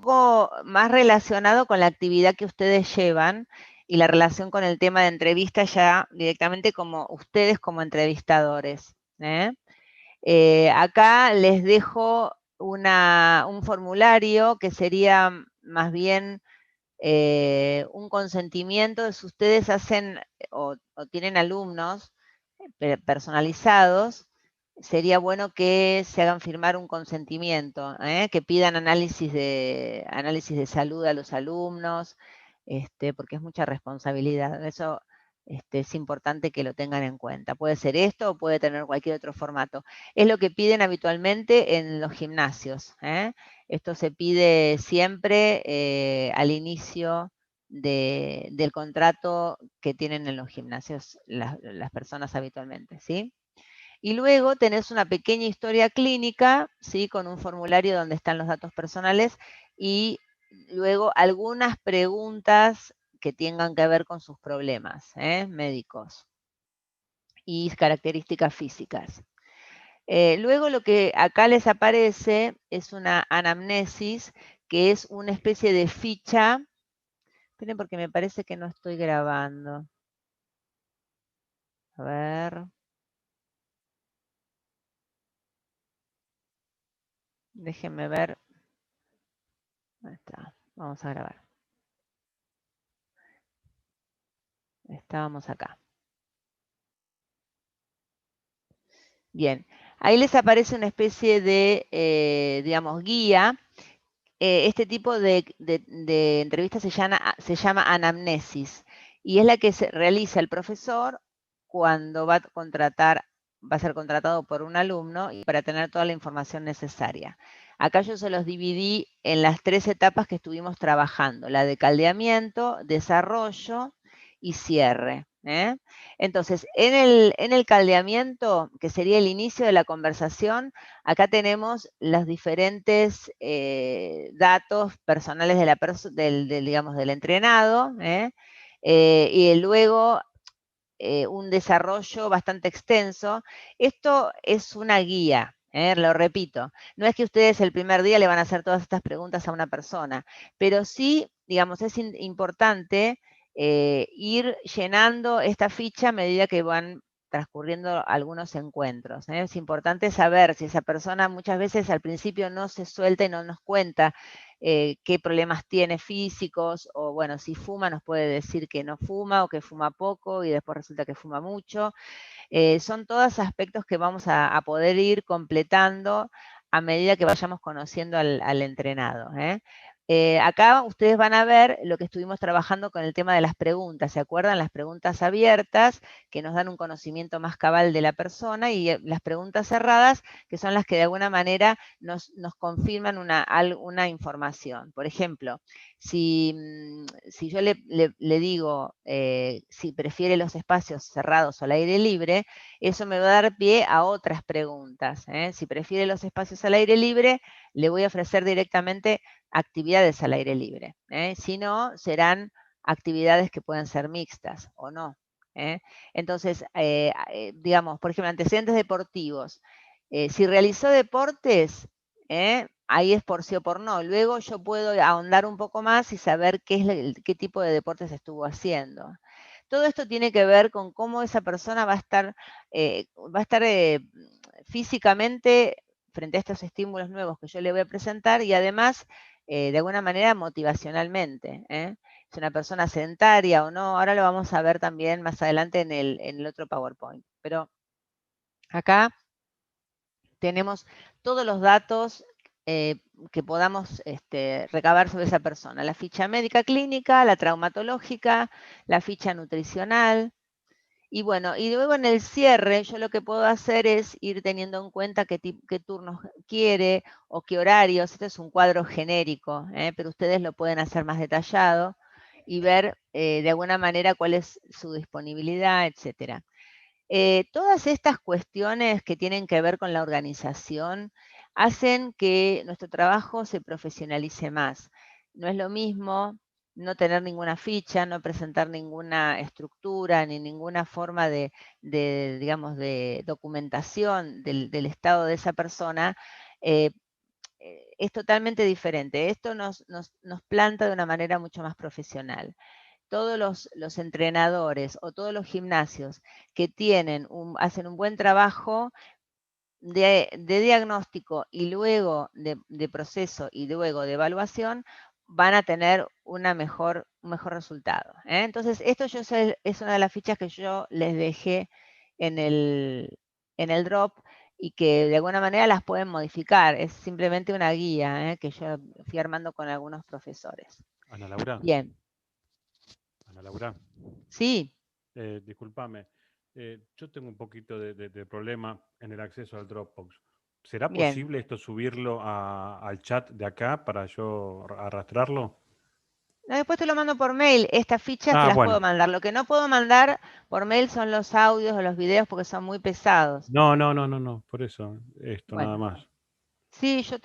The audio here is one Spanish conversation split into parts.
poco más relacionado con la actividad que ustedes llevan y la relación con el tema de entrevista ya directamente como ustedes como entrevistadores. Acá les dejo un formulario que sería más bien un consentimiento. Si ustedes hacen o tienen alumnos personalizados, sería bueno que se hagan firmar un consentimiento, que pidan análisis de salud a los alumnos, porque es mucha responsabilidad. Eso es importante que lo tengan en cuenta. Puede ser esto o puede tener cualquier otro formato. Es lo que piden habitualmente en los gimnasios. Esto se pide siempre al inicio del contrato que tienen en los gimnasios las personas habitualmente, ¿sí? Y luego tenés una pequeña historia clínica, ¿sí? Con un formulario donde están los datos personales y luego algunas preguntas que tengan que ver con sus problemas médicos y características físicas. Luego lo que acá les aparece es una anamnesis, que es una especie de ficha. Esperen porque me parece que no estoy grabando. A ver. Déjenme ver. Ahí está. Vamos a grabar. Estábamos acá. Bien. Ahí les aparece una especie de, digamos, guía. Este tipo de entrevista se llama anamnesis y es la que se realiza el profesor cuando va a ser contratado por un alumno y para tener toda la información necesaria. Acá yo se los dividí en las 3 etapas que estuvimos trabajando: la de caldeamiento, desarrollo y cierre. Entonces, en el caldeamiento, que sería el inicio de la conversación, acá tenemos los diferentes datos personales digamos, del entrenado, y luego un desarrollo bastante extenso. Esto es una guía, lo repito. No es que ustedes el primer día le van a hacer todas estas preguntas a una persona, pero sí, digamos, es importante ir llenando esta ficha a medida que van transcurriendo algunos encuentros. Es importante saber si esa persona muchas veces al principio no se suelta y no nos cuenta qué problemas tiene físicos, o bueno, si fuma nos puede decir que no fuma o que fuma poco y después resulta que fuma mucho. Son todos aspectos que vamos a poder ir completando a medida que vayamos conociendo al entrenado. Acá ustedes van a ver lo que estuvimos trabajando con el tema de las preguntas. ¿Se acuerdan? Las preguntas abiertas, que nos dan un conocimiento más cabal de la persona, y las preguntas cerradas, que son las que de alguna manera nos confirman una información. Por ejemplo, si yo le digo si prefiere los espacios cerrados o al aire libre, eso me va a dar pie a otras preguntas. Si prefiere los espacios al aire libre, le voy a ofrecer directamente actividades al aire libre. Si no, serán actividades que pueden ser mixtas o no. Entonces, digamos, por ejemplo, antecedentes deportivos. Si realizó deportes, ahí es por sí o por no. Luego yo puedo ahondar un poco más y saber qué tipo de deportes estuvo haciendo. Todo esto tiene que ver con cómo esa persona va a estar físicamente frente a estos estímulos nuevos que yo le voy a presentar, y además, de alguna manera, motivacionalmente. ¿Es una persona sedentaria o no? Ahora lo vamos a ver también más adelante en el otro PowerPoint. Pero acá tenemos todos los datos que podamos recabar sobre esa persona: la ficha médica clínica, la traumatológica, la ficha nutricional. Y bueno, y luego en el cierre yo lo que puedo hacer es ir teniendo en cuenta qué turnos quiere o qué horarios. Este es un cuadro genérico, pero ustedes lo pueden hacer más detallado y ver de alguna manera cuál es su disponibilidad, etcétera. Todas estas cuestiones que tienen que ver con la organización hacen que nuestro trabajo se profesionalice más. No es lo mismo no tener ninguna ficha, no presentar ninguna estructura ni ninguna forma digamos, de documentación del estado de esa persona, eh, es totalmente diferente. Esto nos planta de una manera mucho más profesional. Todos los entrenadores o todos los gimnasios que hacen un buen trabajo de diagnóstico y luego de proceso y luego de evaluación, van a tener un mejor resultado. Entonces, esto es una de las fichas que yo les dejé en el drop y que de alguna manera las pueden modificar. Es simplemente una guía que yo fui armando con algunos profesores. Ana Laura. Bien. Ana Laura. Sí. Discúlpame. Yo tengo un poquito de problema en el acceso al Dropbox. ¿Será Bien. posible esto subirlo al chat de acá para yo arrastrarlo? No, después te lo mando por mail. Estas fichas te las puedo Bueno. mandar. Lo que no puedo mandar por mail son los audios o los videos porque son muy pesados. No. Por eso, esto nada Bueno, más. sí, yo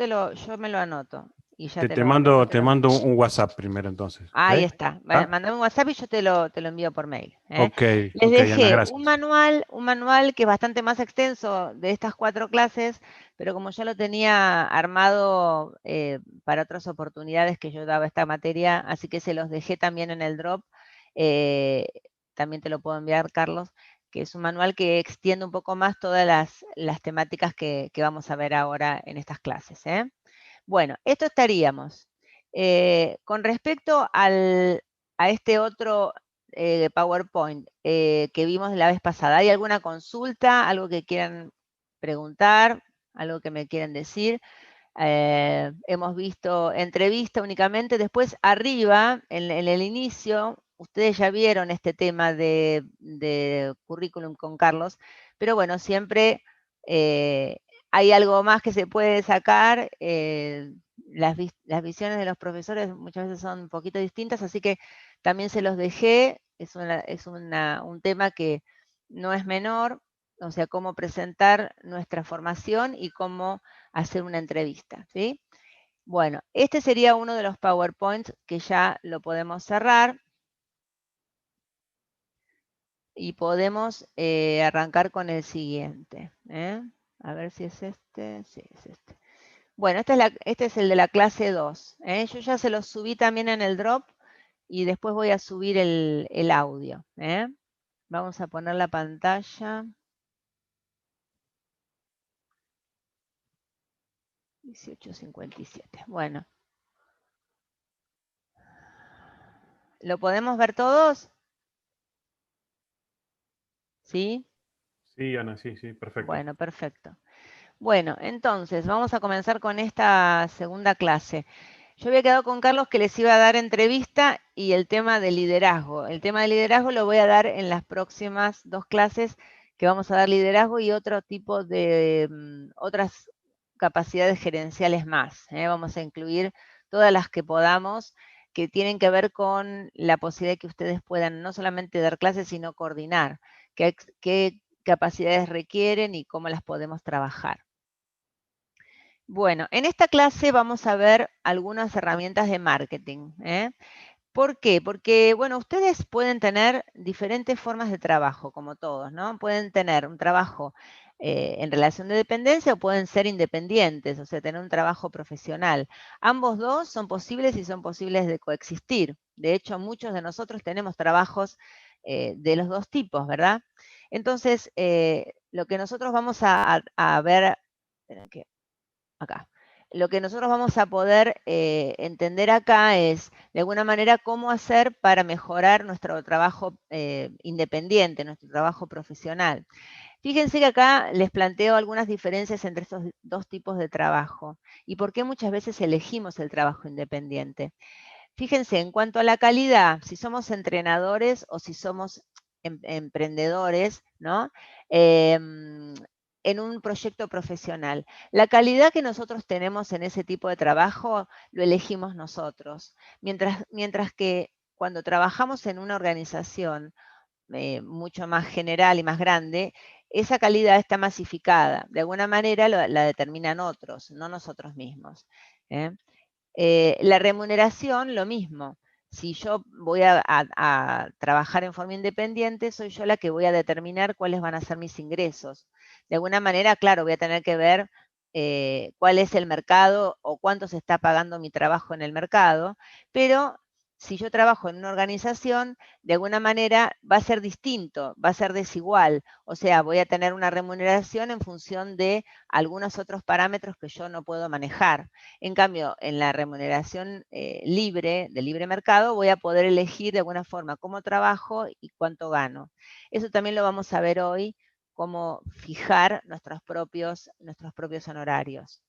me lo anoto y ya Te, te te lo, mando, te te lo- mando un WhatsApp primero entonces, ¿ok? Ahí está. ¿Ah? Mandame un WhatsApp y yo te lo envío por mail. Ok, Les ok, Ana, dejé gracias. un manual que es bastante más extenso de estas 4 clases, pero como ya lo tenía armado para otras oportunidades que yo daba esta materia, así que se los dejé también en el drop. eh, También te lo puedo enviar, Carlos, que es un manual que extiende un poco más todas las temáticas que vamos a ver ahora en estas clases. Bueno, esto estaríamos. Con respecto a este otro PowerPoint que vimos la vez pasada, ¿hay alguna consulta, algo que quieran preguntar, algo que me quieran decir? Hemos visto entrevista únicamente. Después arriba, en el inicio, ustedes ya vieron este tema de currículum con Carlos, pero bueno, siempre hay algo más que se puede sacar. Las visiones de los profesores muchas veces son un poquito distintas, así que también se los dejé. Un tema que no es menor, o sea, cómo presentar nuestra formación y cómo hacer una entrevista, ¿sí? Bueno, este sería uno de los PowerPoints que ya lo podemos cerrar y podemos arrancar con el siguiente. A ver si es este. Sí, es este. Bueno, este es el de la clase 2. Yo ya se lo subí también en el drop y después voy a subir el audio. Vamos a poner la pantalla. 18:57. Bueno. ¿Lo podemos ver todos? ¿Sí? Sí, Ana, sí, perfecto. Bueno, perfecto. Bueno, entonces vamos a comenzar con esta segunda clase. Yo había quedado con Carlos que les iba a dar entrevista y el tema de liderazgo. El tema de liderazgo lo voy a dar en las próximas 2 clases que vamos a dar liderazgo y otro tipo de otras capacidades gerenciales más. Vamos a incluir todas las que podamos que tienen que ver con la posibilidad de que ustedes puedan no solamente dar clases, sino coordinar qué capacidades requieren y cómo las podemos trabajar. Bueno, en esta clase vamos a ver algunas herramientas de marketing. ¿Por qué? Porque, bueno, ustedes pueden tener diferentes formas de trabajo, como todos, ¿no? Pueden tener un trabajo en relación de dependencia o pueden ser independientes, o sea, tener un trabajo profesional. Ambos dos son posibles y son posibles de coexistir. De hecho, muchos de nosotros tenemos trabajos de los dos tipos, ¿verdad? Entonces, lo que nosotros vamos a ver, acá. Lo que nosotros vamos a poder entender acá es, de alguna manera, cómo hacer para mejorar nuestro trabajo independiente, nuestro trabajo profesional. Fíjense que acá les planteo algunas diferencias entre estos 2 tipos de trabajo y por qué muchas veces elegimos el trabajo independiente. Fíjense, en cuanto a la calidad, si somos entrenadores o si somos emprendedores, ¿no? En un proyecto profesional. La calidad que nosotros tenemos en ese tipo de trabajo lo elegimos nosotros, mientras que cuando trabajamos en una organización mucho más general y más grande, esa calidad está masificada. De alguna manera la determinan otros, no nosotros mismos. ¿eh? La remuneración, lo mismo. Si yo voy a trabajar en forma independiente, soy yo la que voy a determinar cuáles van a ser mis ingresos. De alguna manera, claro, voy a tener que ver cuál es el mercado o cuánto se está pagando mi trabajo en el mercado, pero si yo trabajo en una organización, de alguna manera va a ser distinto, va a ser desigual, o sea, voy a tener una remuneración en función de algunos otros parámetros que yo no puedo manejar. En cambio, en la remuneración libre, de libre mercado, voy a poder elegir de alguna forma cómo trabajo y cuánto gano. Eso también lo vamos a ver hoy, cómo fijar nuestros propios honorarios.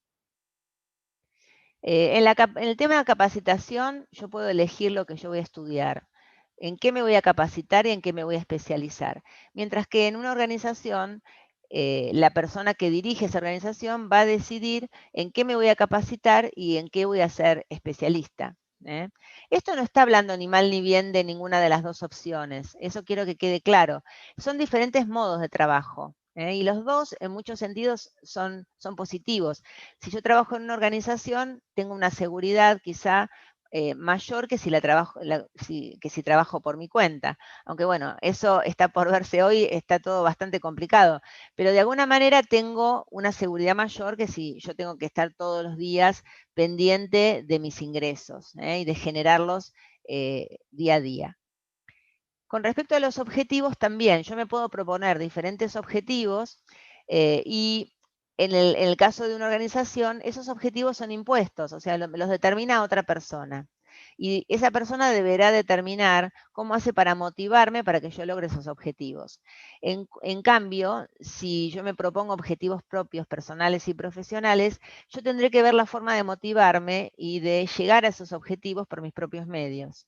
En el tema de capacitación, yo puedo elegir lo que yo voy a estudiar, en qué me voy a capacitar y en qué me voy a especializar. Mientras que en una organización, la persona que dirige esa organización va a decidir en qué me voy a capacitar y en qué voy a ser especialista. ¿Eh? Esto no está hablando ni mal ni bien de ninguna de las dos opciones, eso quiero que quede claro. Son diferentes modos de trabajo, y los dos en muchos sentidos son positivos. Si yo trabajo en una organización, tengo una seguridad quizá mayor que que si trabajo por mi cuenta. Aunque bueno, eso está por verse hoy, está todo bastante complicado. Pero de alguna manera tengo una seguridad mayor que si yo tengo que estar todos los días pendiente de mis ingresos, y de generarlos día a día. Con respecto a los objetivos también, yo me puedo proponer diferentes objetivos y en el caso de una organización, esos objetivos son impuestos, o sea, los determina otra persona. Y esa persona deberá determinar cómo hace para motivarme para que yo logre esos objetivos. En cambio, si yo me propongo objetivos propios, personales y profesionales, yo tendré que ver la forma de motivarme y de llegar a esos objetivos por mis propios medios.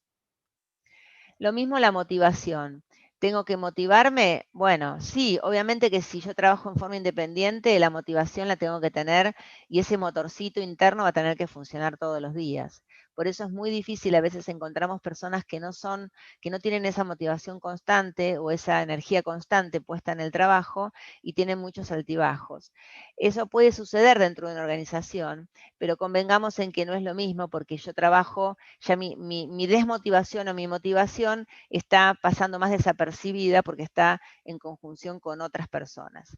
Lo mismo la motivación. ¿Tengo que motivarme? Bueno, sí, obviamente que si yo trabajo en forma independiente, la motivación la tengo que tener y ese motorcito interno va a tener que funcionar todos los días. Por eso es muy difícil, a veces encontramos personas que no tienen esa motivación constante o esa energía constante puesta en el trabajo y tienen muchos altibajos. Eso puede suceder dentro de una organización, pero convengamos en que no es lo mismo porque yo trabajo, ya mi desmotivación o mi motivación está pasando más desapercibida porque está en conjunción con otras personas.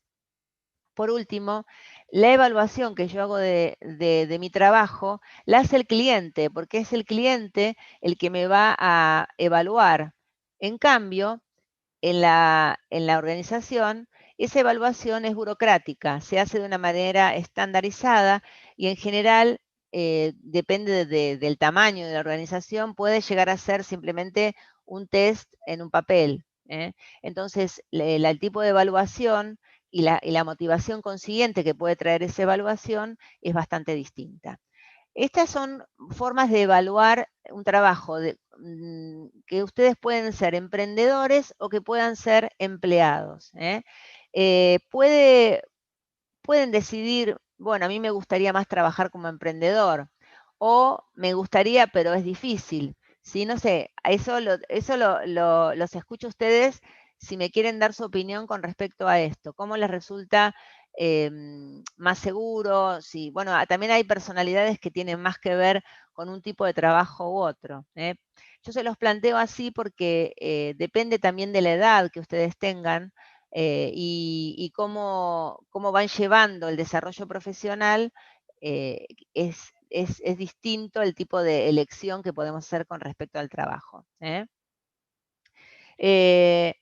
Por último, la evaluación que yo hago de mi trabajo la hace el cliente, porque es el cliente el que me va a evaluar. En cambio, en la organización, esa evaluación es burocrática, se hace de una manera estandarizada y en general depende del tamaño de la organización, puede llegar a ser simplemente un test en un papel. Entonces, el tipo de evaluación y la motivación consiguiente que puede traer esa evaluación es bastante distinta. Estas son formas de evaluar un trabajo que ustedes pueden ser emprendedores o que puedan ser empleados. Pueden decidir, bueno, a mí me gustaría más trabajar como emprendedor o me gustaría, pero es difícil. ¿Sí? No sé, los escucho a ustedes si me quieren dar su opinión con respecto a esto. ¿Cómo les resulta más seguro? Si, bueno, también hay personalidades que tienen más que ver con un tipo de trabajo u otro. Yo se los planteo así porque depende también de la edad que ustedes tengan y cómo van llevando el desarrollo profesional, es distinto el tipo de elección que podemos hacer con respecto al trabajo. Eh,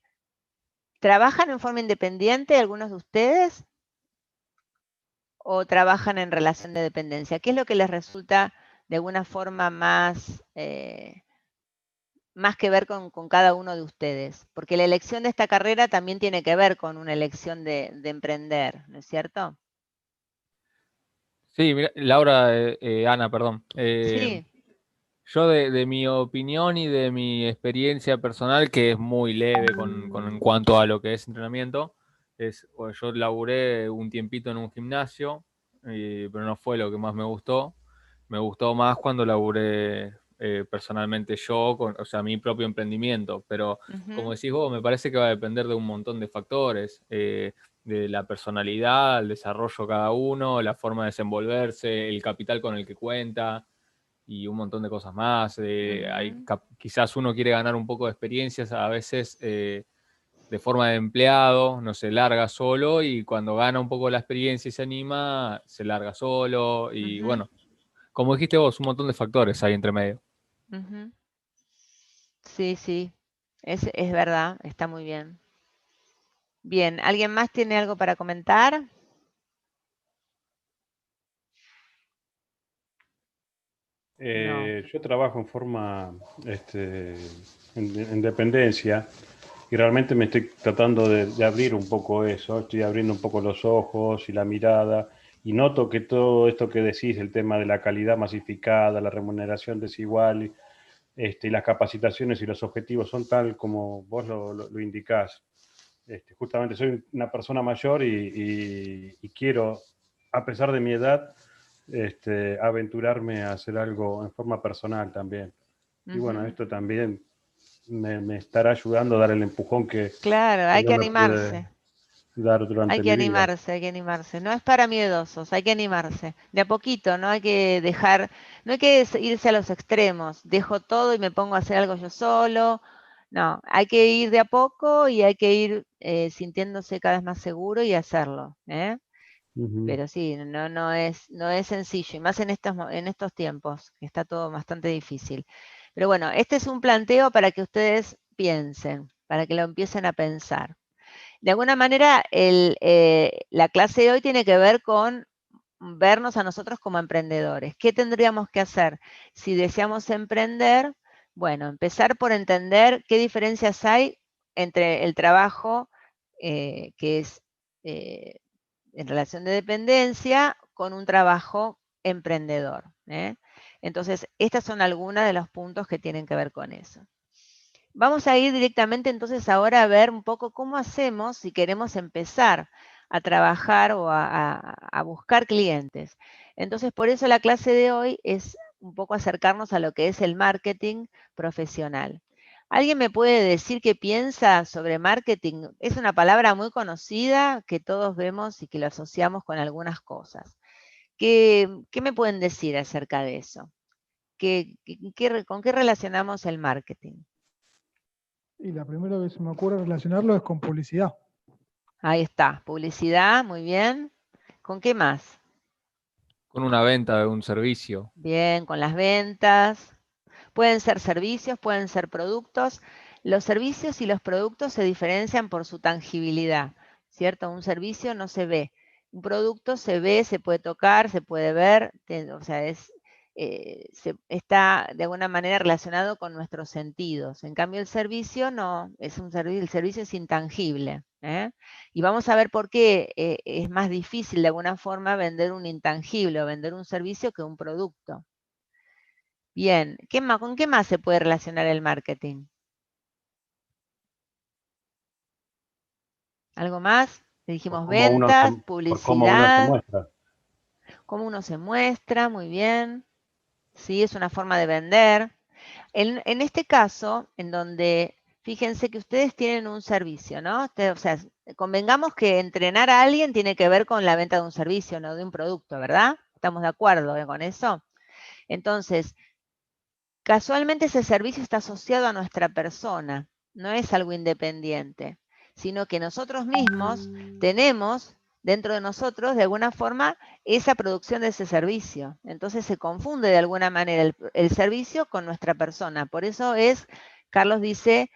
¿Trabajan en forma independiente algunos de ustedes o trabajan en relación de dependencia? ¿Qué es lo que les resulta de alguna forma más que ver con cada uno de ustedes? Porque la elección de esta carrera también tiene que ver con una elección de emprender, ¿no es cierto? Sí, mira, Laura, Ana, perdón. Sí. Yo de mi opinión y de mi experiencia personal, que es muy leve en cuanto a lo que es entrenamiento, yo laburé un tiempito en un gimnasio, pero no fue lo que más me gustó. Me gustó más cuando laburé personalmente yo, o sea, mi propio emprendimiento. Pero como Ujú. decís vos, me parece que va a depender de un montón de factores. De la personalidad, el desarrollo de cada uno, la forma de desenvolverse, el capital con el que cuenta y un montón de cosas más. Ujú. Quizás uno quiere ganar un poco de experiencias, a veces de forma de empleado, no se larga solo y cuando gana un poco la experiencia y se anima, se larga solo y bueno, como dijiste vos, un montón de factores hay entre medio. Sí, sí, es verdad, está muy bien. Bien, ¿alguien más tiene algo para comentar? No. Yo trabajo en forma, en dependencia y realmente me estoy tratando de abrir un poco eso, estoy abriendo un poco los ojos y la mirada y noto que todo esto que decís, el tema de la calidad masificada, la remuneración desigual, y las capacitaciones y los objetivos son tal como vos lo indicás. Justamente soy una persona mayor y quiero, a pesar de mi edad, aventurarme a hacer algo en forma personal también. Y bueno, esto también me estará ayudando a dar el empujón que Claro, hay no que me pude animarse. dar durante mi vida. Hay que animarse. No es para miedosos, hay que animarse. De a poquito, no hay que dejar, no hay que irse a los extremos. Dejo todo y me pongo a hacer algo yo solo. No, hay que ir de a poco y hay que ir sintiéndose cada vez más seguro y hacerlo, ¿eh? Pero sí, no es sencillo, y más en estos tiempos, que está todo bastante difícil. Pero bueno, este es un planteo para que ustedes piensen, para que lo empiecen a pensar. De alguna manera, la clase de hoy tiene que ver con vernos a nosotros como emprendedores. ¿Qué tendríamos que hacer si deseamos emprender? Bueno, empezar por entender qué diferencias hay entre el trabajo que es en relación de dependencia con un trabajo emprendedor. Entonces, estas son algunas de los puntos que tienen que ver con eso. Vamos a ir directamente entonces ahora a ver un poco cómo hacemos si queremos empezar a trabajar o a buscar clientes. Entonces, por eso la clase de hoy es un poco acercarnos a lo que es el marketing profesional. ¿Alguien me puede decir qué piensa sobre marketing? Es una palabra muy conocida que todos vemos y que lo asociamos con algunas cosas. ¿Qué me pueden decir acerca de eso? ¿Con qué relacionamos el marketing? Y la primera que se me ocurre relacionarlo es con publicidad. Ahí está, publicidad, muy bien. ¿Con qué más? Con una venta de un servicio. Bien, con las ventas. Pueden ser servicios, pueden ser productos. Los servicios y los productos se diferencian por su tangibilidad, ¿cierto? Un servicio no se ve. Un producto se ve, se puede tocar, se puede ver, o sea, está de alguna manera relacionado con nuestros sentidos. En cambio, el servicio no, el servicio es intangible. Y vamos a ver por qué es más difícil de alguna forma vender un intangible o vender un servicio que un producto. Bien, ¿con qué más se puede relacionar el marketing? ¿Algo más? Le dijimos ventas, Por cómo uno se publicidad, muestra. cómo uno se muestra, muy bien. Sí, es una forma de vender. En este caso, en donde, fíjense que ustedes tienen un servicio, ¿no? O sea, convengamos que entrenar a alguien tiene que ver con la venta de un servicio, no de un producto, ¿verdad? ¿Estamos de acuerdo con eso? Entonces, casualmente ese servicio está asociado a nuestra persona, no es algo independiente, sino que nosotros mismos tenemos dentro de nosotros, de alguna forma, esa producción de ese servicio. Entonces se confunde de alguna manera el servicio con nuestra persona. Por eso Carlos dice,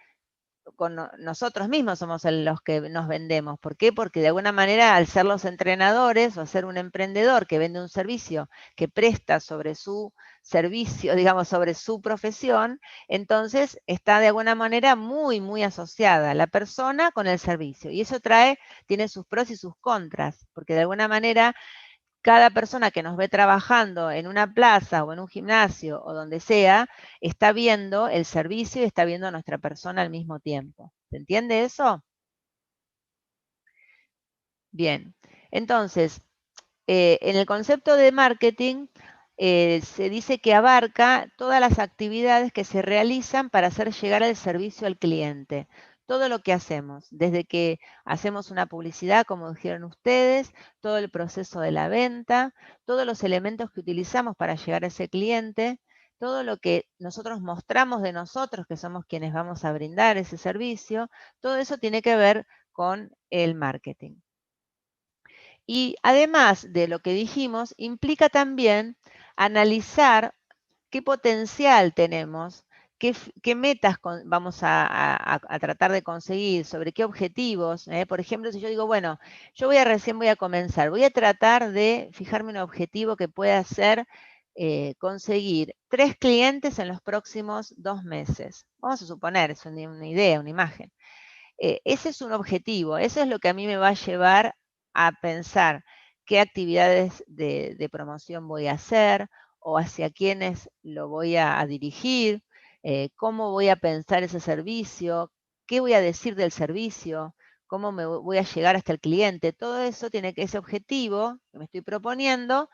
nosotros mismos somos los que nos vendemos. ¿Por qué? Porque de alguna manera, al ser los entrenadores o al ser un emprendedor que vende un servicio que presta sobre su servicio, digamos, sobre su profesión, entonces está de alguna manera muy, muy asociada la persona con el servicio. Y eso tiene sus pros y sus contras, porque de alguna manera cada persona que nos ve trabajando en una plaza o en un gimnasio o donde sea, está viendo el servicio y está viendo a nuestra persona al mismo tiempo. ¿Se entiende eso? Bien. Entonces, en el concepto de marketing, se dice que abarca todas las actividades que se realizan para hacer llegar el servicio al cliente. Todo lo que hacemos, desde que hacemos una publicidad, como dijeron ustedes, todo el proceso de la venta, todos los elementos que utilizamos para llegar a ese cliente, todo lo que nosotros mostramos de nosotros, que somos quienes vamos a brindar ese servicio, todo eso tiene que ver con el marketing. Y además de lo que dijimos, implica también analizar qué potencial tenemos, qué metas vamos a tratar de conseguir, sobre qué objetivos. Por ejemplo, si yo digo, bueno, yo recién voy a comenzar, voy a tratar de fijarme un objetivo que pueda ser conseguir 3 clientes en los próximos 2 meses. Vamos a suponer, es una idea, una imagen. Ese es un objetivo, eso es lo que a mí me va a llevar a pensar qué actividades de promoción voy a hacer o hacia quiénes lo voy a dirigir, cómo voy a pensar ese servicio, qué voy a decir del servicio, cómo me voy a llegar hasta el cliente. Todo eso tiene que, ese objetivo que me estoy proponiendo,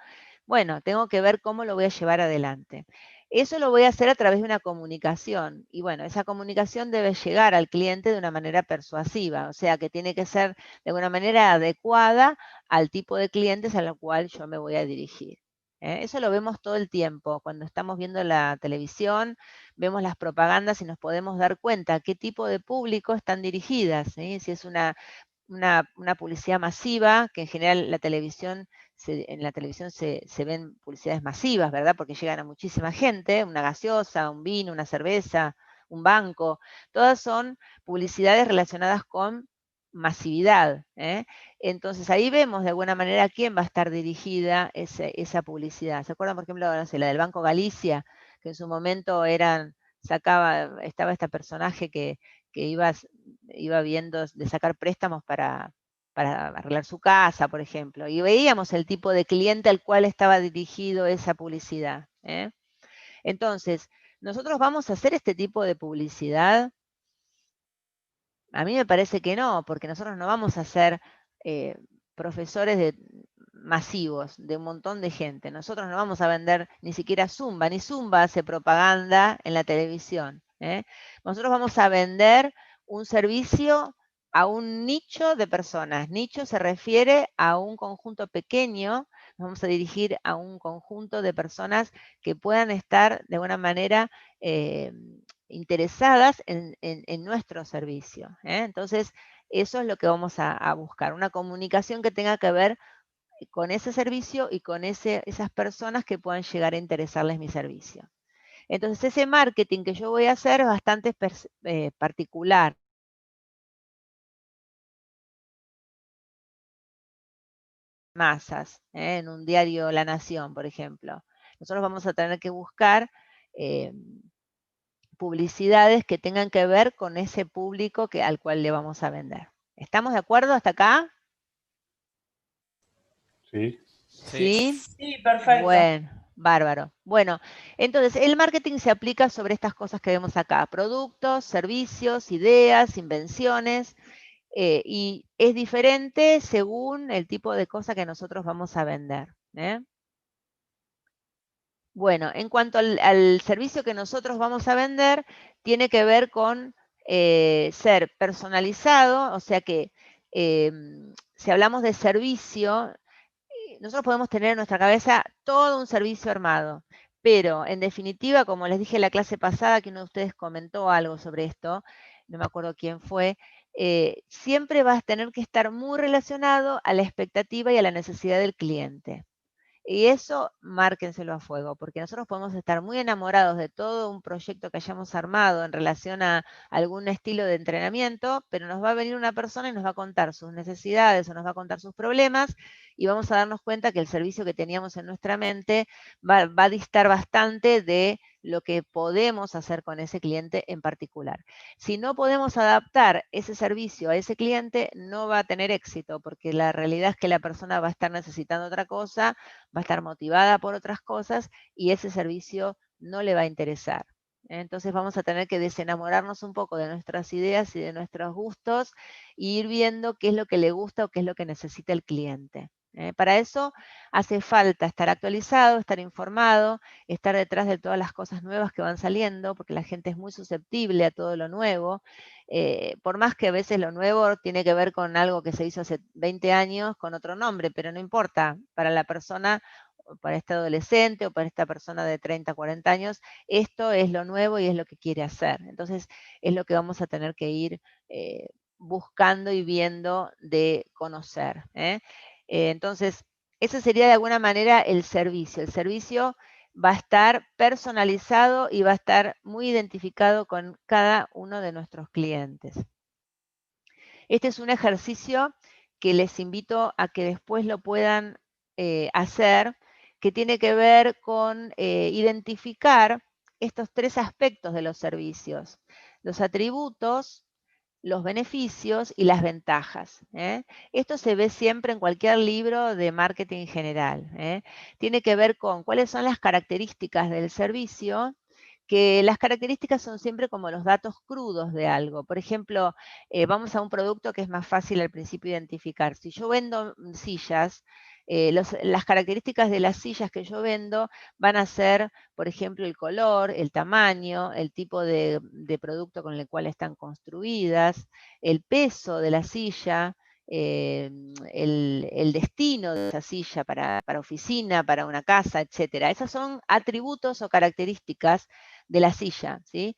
bueno, tengo que ver cómo lo voy a llevar adelante. Eso lo voy a hacer a través de una comunicación. Y bueno, esa comunicación debe llegar al cliente de una manera persuasiva, o sea que tiene que ser de una manera adecuada al tipo de clientes a lo cual yo me voy a dirigir. Eso lo vemos todo el tiempo. Cuando estamos viendo la televisión, vemos las propagandas y nos podemos dar cuenta a qué tipo de público están dirigidas. ¿Sí? Si es una publicidad masiva, que en general en la televisión se ven publicidades masivas, ¿verdad? Porque llegan a muchísima gente, una gaseosa, un vino, una cerveza, un banco, todas son publicidades relacionadas con masividad. Entonces ahí vemos de alguna manera a quién va a estar dirigida esa publicidad. ¿Se acuerdan, por ejemplo, no sé, la del Banco Galicia, que en su momento estaba este personaje que iba viendo de sacar préstamos para arreglar su casa, por ejemplo, y veíamos el tipo de cliente al cual estaba dirigido esa publicidad. Entonces, ¿nosotros vamos a hacer este tipo de publicidad? A mí me parece que no, porque nosotros no vamos a ser profesores masivos de un montón de gente. Nosotros no vamos a vender ni siquiera Zumba, ni Zumba hace propaganda en la televisión. Nosotros vamos a vender un servicio a un nicho de personas. Nicho se refiere a un conjunto pequeño, nos vamos a dirigir a un conjunto de personas que puedan estar de alguna manera interesadas en nuestro servicio. Entonces, eso es lo que vamos a buscar, una comunicación que tenga que ver con ese servicio y con esas personas que puedan llegar a interesarles mi servicio. Entonces, ese marketing que yo voy a hacer es bastante particular. Masas, en un diario La Nación, por ejemplo. Nosotros vamos a tener que buscar publicidades que tengan que ver con ese público al cual le vamos a vender. ¿Estamos de acuerdo hasta acá? Sí. ¿Sí? Sí, perfecto. Bueno, bárbaro. Bueno, entonces el marketing se aplica sobre estas cosas que vemos acá: productos, servicios, ideas, invenciones, y es diferente según el tipo de cosa que nosotros vamos a vender. Bueno, en cuanto al servicio que nosotros vamos a vender, tiene que ver con ser personalizado, o sea que si hablamos de servicio, nosotros podemos tener en nuestra cabeza todo un servicio armado, pero en definitiva, como les dije en la clase pasada, que uno de ustedes comentó algo sobre esto, no me acuerdo quién fue, siempre vas a tener que estar muy relacionado a la expectativa y a la necesidad del cliente. Y eso márquenselo a fuego, porque nosotros podemos estar muy enamorados de todo un proyecto que hayamos armado en relación a algún estilo de entrenamiento, pero nos va a venir una persona y nos va a contar sus necesidades o nos va a contar sus problemas, y vamos a darnos cuenta que el servicio que teníamos en nuestra mente va a distar bastante de lo que podemos hacer con ese cliente en particular. Si no podemos adaptar ese servicio a ese cliente, no va a tener éxito, porque la realidad es que la persona va a estar necesitando otra cosa, va a estar motivada por otras cosas y ese servicio no le va a interesar. Entonces vamos a tener que desenamorarnos un poco de nuestras ideas y de nuestros gustos e ir viendo qué es lo que le gusta o qué es lo que necesita el cliente. Para eso hace falta estar actualizado, estar informado, estar detrás de todas las cosas nuevas que van saliendo, porque la gente es muy susceptible a todo lo nuevo. Por más que a veces lo nuevo tiene que ver con algo que se hizo hace 20 años con otro nombre, pero no importa, para la persona para este adolescente o para esta persona de 30, 40 años, esto es lo nuevo y es lo que quiere hacer. Entonces, es lo que vamos a tener que ir buscando y viendo de conocer. Entonces, ese sería de alguna manera el servicio. El servicio va a estar personalizado y va a estar muy identificado con cada uno de nuestros clientes. Este es un ejercicio que les invito a que después lo puedan hacer, que tiene que ver con identificar estos 3 aspectos de los servicios: los atributos, los beneficios y las ventajas. Esto se ve siempre en cualquier libro de marketing general. Tiene que ver con cuáles son las características del servicio, que las características son siempre como los datos crudos de algo. Por ejemplo, vamos a un producto que es más fácil al principio identificar. Si yo vendo sillas, las características de las sillas que yo vendo van a ser, por ejemplo, el color, el tamaño, el tipo de producto con el cual están construidas, el peso de la silla, el destino de esa silla para oficina, para una casa, etcétera. Esos son atributos o características de la silla, ¿sí?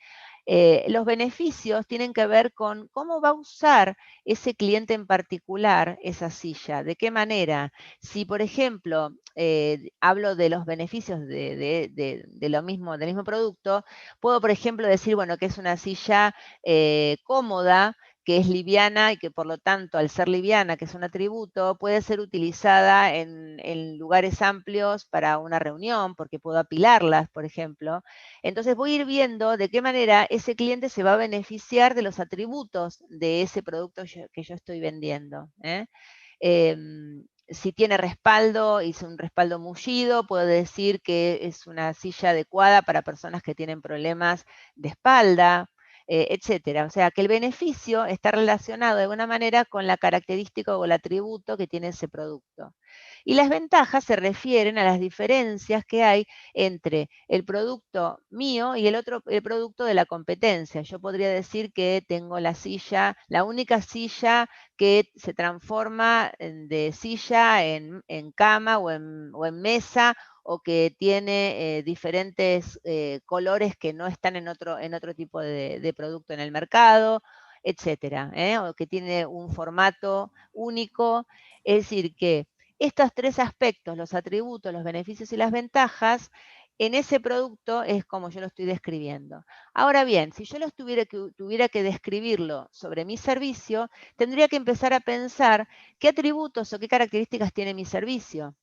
Los beneficios tienen que ver con cómo va a usar ese cliente en particular esa silla, de qué manera. Si, por ejemplo, hablo de los beneficios lo mismo, del mismo producto, puedo, por ejemplo, decir, bueno, que es una silla cómoda, que es liviana y que por lo tanto, al ser liviana, que es un atributo, puede ser utilizada en lugares amplios para una reunión, porque puedo apilarlas, por ejemplo. Entonces voy a ir viendo de qué manera ese cliente se va a beneficiar de los atributos de ese producto que yo estoy vendiendo. Si tiene respaldo, hice un respaldo mullido, puedo decir que es una silla adecuada para personas que tienen problemas de espalda, etcétera. O sea, que el beneficio está relacionado de alguna manera con la característica o el atributo que tiene ese producto. Y las ventajas se refieren a las diferencias que hay entre el producto mío y el producto de la competencia. Yo podría decir que tengo la única silla que se transforma de silla en cama o en mesa, o que tiene diferentes colores que no están en otro tipo de producto en el mercado, etcétera, o que tiene un formato único. Es decir, que estos 3 aspectos, los atributos, los beneficios y las ventajas, en ese producto es como yo lo estoy describiendo. Ahora bien, si yo tuviera que describirlo sobre mi servicio, tendría que empezar a pensar qué atributos o qué características tiene mi servicio.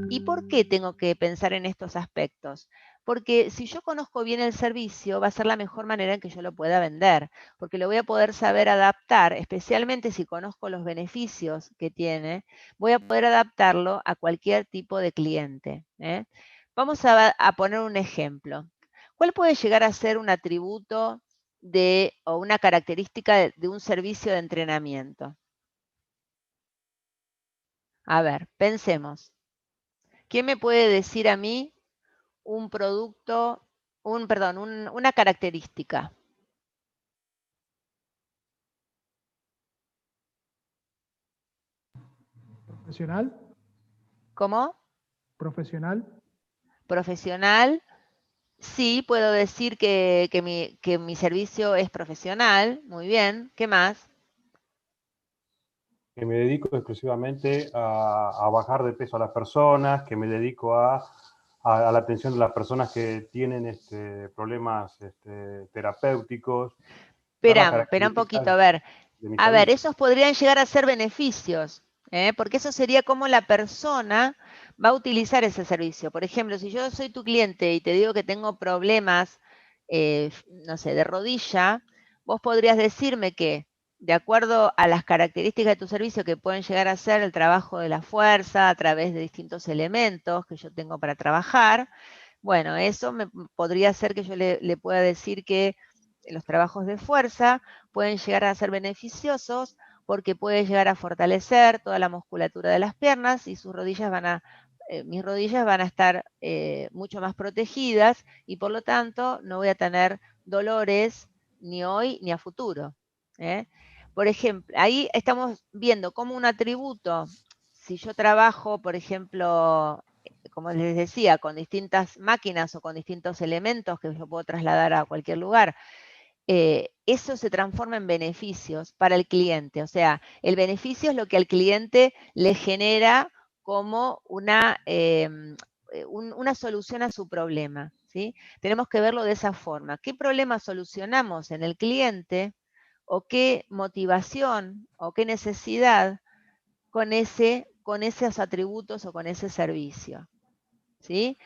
¿Y por qué tengo que pensar en estos aspectos? Porque si yo conozco bien el servicio, va a ser la mejor manera en que yo lo pueda vender, porque lo voy a poder saber adaptar, especialmente si conozco los beneficios que tiene, voy a poder adaptarlo a cualquier tipo de cliente. Vamos a poner un ejemplo. ¿Cuál puede llegar a ser un atributo o una característica de un servicio de entrenamiento? A ver, pensemos. ¿Quién me puede decir a mí un producto, una característica? Profesional, ¿Cómo? profesional, Profesional. Sí, puedo decir que mi servicio es profesional. Muy bien. ¿Qué más? Que me dedico exclusivamente a bajar de peso a las personas, que me dedico a la atención de las personas que tienen problemas terapéuticos. Espera un poquito, a ver. De mi A ver, servicio. esos podrían llegar a ser beneficios, porque eso sería como la persona va a utilizar ese servicio. Por ejemplo, si yo soy tu cliente y te digo que tengo problemas, no sé, de rodilla, vos podrías decirme que, de acuerdo a las características de tu servicio que pueden llegar a ser el trabajo de la fuerza a través de distintos elementos que yo tengo para trabajar, bueno, eso podría ser que yo le pueda decir que los trabajos de fuerza pueden llegar a ser beneficiosos porque puede llegar a fortalecer toda la musculatura de las piernas y mis rodillas van a estar mucho más protegidas y por lo tanto no voy a tener dolores ni hoy ni a futuro. Por ejemplo, ahí estamos viendo como un atributo, si yo trabajo, por ejemplo, como les decía, con distintas máquinas o con distintos elementos que yo puedo trasladar a cualquier lugar, eso se transforma en beneficios para el cliente. O sea, el beneficio es lo que al cliente le genera como una solución a su problema, ¿sí? Tenemos que verlo de esa forma. ¿Qué problema solucionamos en el cliente? ¿O qué motivación o qué necesidad con esos atributos o con ese servicio? ¿Sí?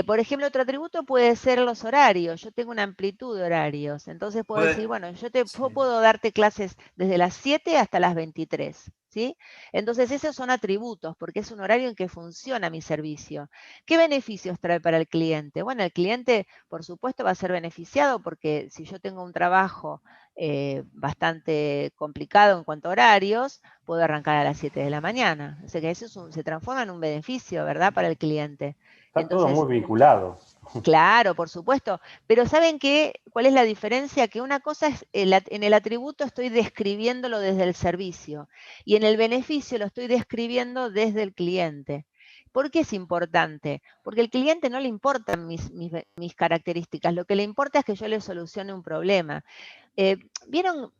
Por ejemplo, otro atributo puede ser los horarios. Yo tengo una amplitud de horarios. Entonces puedo decir, bueno, yo puedo darte clases desde las 7 hasta las 23. ¿Sí? Entonces esos son atributos, porque es un horario en que funciona mi servicio. ¿Qué beneficios trae para el cliente? Bueno, el cliente, por supuesto, va a ser beneficiado porque si yo tengo un trabajo bastante complicado en cuanto a horarios, puedo arrancar a las 7 de la mañana. O sea que eso se transforma en un beneficio, ¿verdad? Para el cliente. Está todo Entonces, muy vinculado. claro, por supuesto, pero ¿saben qué? ¿Cuál es la diferencia? Que una cosa es, en el atributo estoy describiéndolo desde el servicio y en el beneficio lo estoy describiendo desde el cliente. ¿Por qué es importante? Porque al cliente no le importan mis características, lo que le importa es que yo le solucione un problema. ¿Vieron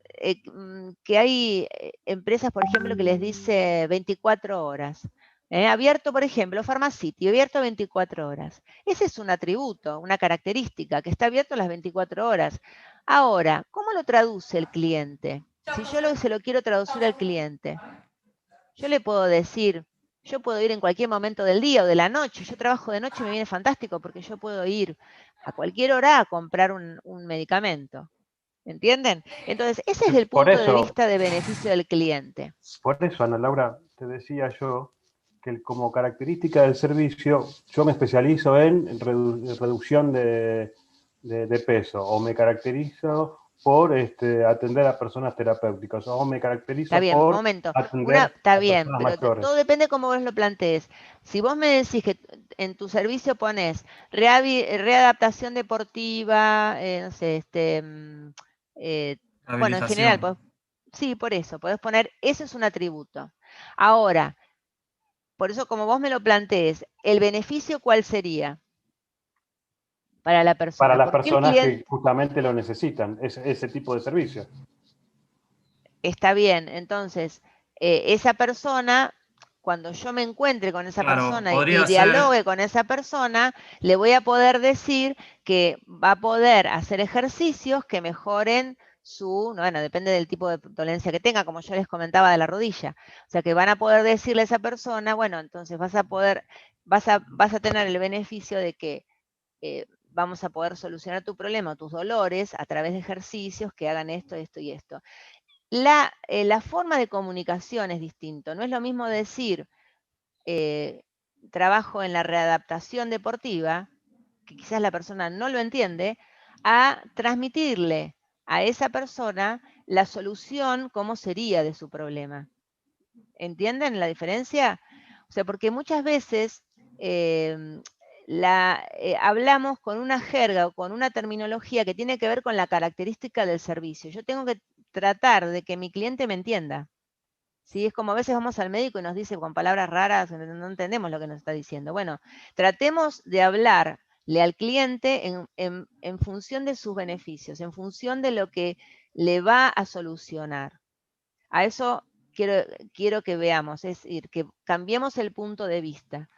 que hay empresas, por ejemplo, que les dice 24 horas? Abierto, por ejemplo, Pharmacity, abierto 24 horas. Ese es un atributo, una característica, que está abierto las 24 horas. Ahora, ¿cómo lo traduce el cliente? Si yo se lo quiero traducir al cliente, yo le puedo decir, yo puedo ir en cualquier momento del día o de la noche. Yo trabajo de noche y me viene fantástico porque yo puedo ir a cualquier hora a comprar un medicamento. ¿Entienden? Entonces, ese es el Por punto de eso, vista de beneficio del cliente. Ana Laura, te decía yo que como característica del servicio, yo me especializo en reducción de peso, o me caracterizo por atender a personas terapéuticas, o me caracterizo Está bien, por momento. atender Está a bien, personas pero mayores. todo depende cómo vos lo plantees. Si vos me decís que en tu servicio pones readaptación deportiva, no sé, bueno, en general, sí, por eso, podés poner, eso es un atributo. Ahora, por eso como vos me lo plantees, ¿el beneficio cuál sería para la Para persona? las ¿Por qué el personas que cliente justamente lo necesitan, ese tipo de servicio. está bien? Entonces, esa persona, cuando yo me encuentre con esa persona y dialogue con esa persona, le voy a poder decir que va a poder hacer ejercicios que mejoren bueno, depende del tipo de dolencia que tenga, como yo les comentaba de la rodilla. O sea, que van a poder decirle a esa persona, bueno, entonces vas a tener el beneficio de que vamos a poder solucionar tu problema, tus dolores, a través de ejercicios que hagan esto, esto y esto. La forma de comunicación es distinto. No es lo mismo decir, trabajo en la readaptación deportiva, que quizás la persona no lo entiende, a transmitirle a esa persona la solución, cómo sería de su problema. ¿Entienden la diferencia? O sea, porque muchas veces hablamos con una jerga o con una terminología que tiene que ver con la característica del servicio. Yo tengo que tratar de que mi cliente me entienda. ¿Sí? Es como a veces vamos al médico y nos dice con palabras raras, no entendemos lo que nos está diciendo. Bueno, tratemos de hablarle al cliente en función de sus beneficios, en función de lo que le va a solucionar. A eso quiero que veamos, es decir, que cambiemos el punto de vista.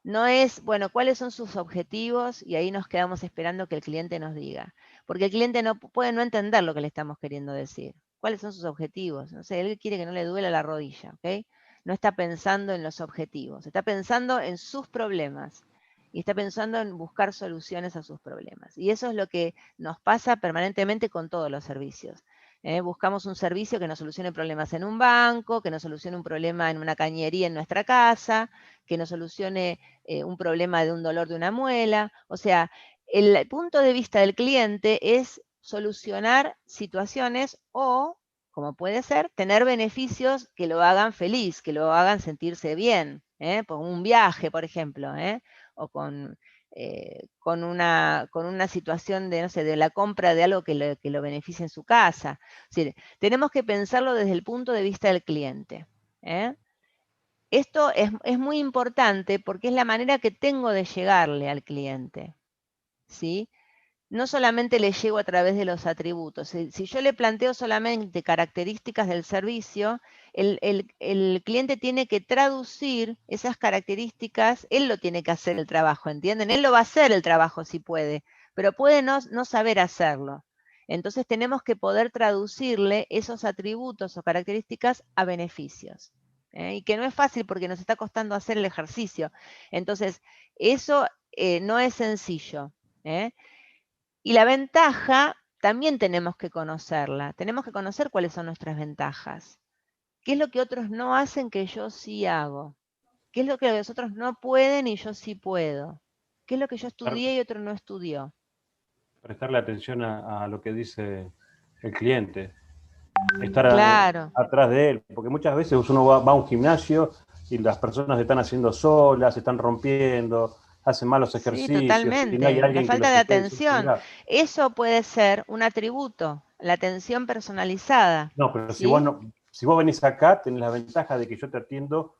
No es, bueno, ¿cuáles son sus objetivos? Y ahí nos quedamos esperando que el cliente nos diga. Porque el cliente no puede no entender lo que le estamos queriendo decir. ¿Cuáles son sus objetivos? No sé, él quiere que no le duela la rodilla, ¿ok? No está pensando en los objetivos, está pensando en sus problemas. Y está pensando en buscar soluciones a sus problemas. Y eso es lo que nos pasa permanentemente con todos los servicios. Buscamos un servicio que nos solucione problemas en un banco, que nos solucione un problema en una cañería en nuestra casa, que nos solucione un problema de un dolor de una muela. O sea, el punto de vista del cliente es solucionar situaciones o, como puede ser, tener beneficios que lo hagan feliz, que lo hagan sentirse bien, por un viaje, por ejemplo, o con una situación de, no sé, de la compra de algo que lo beneficie en su casa. Es decir, tenemos que pensarlo desde el punto de vista del cliente. Esto es muy importante porque es la manera que tengo de llegarle al cliente, ¿sí? No solamente le llego a través de los atributos. Si yo le planteo solamente características del servicio, el cliente tiene que traducir esas características, él lo tiene que hacer el trabajo, ¿entienden? Él lo va a hacer el trabajo si puede, pero puede no saber hacerlo. Entonces tenemos que poder traducirle esos atributos o características a beneficios. Y que no es fácil porque nos está costando hacer el ejercicio. Entonces, eso no es sencillo. Y la ventaja también tenemos que conocerla. Tenemos que conocer cuáles son nuestras ventajas. ¿Qué es lo que otros no hacen que yo sí hago? ¿Qué es lo que los otros no pueden y yo sí puedo? ¿Qué es lo que yo estudié y otro no estudió? Prestarle atención a lo que dice el cliente. Estar Claro. atrás de él. Porque muchas veces uno va a un gimnasio y las personas están haciendo solas, se están rompiendo, hacen malos Sí, ejercicios y no hay totalmente. La alguien que falta los de esté diciendo, atención. mirá. Eso puede ser un atributo, la atención personalizada. No, pero si ¿Sí? vos venís acá, tenés la ventaja de que yo te atiendo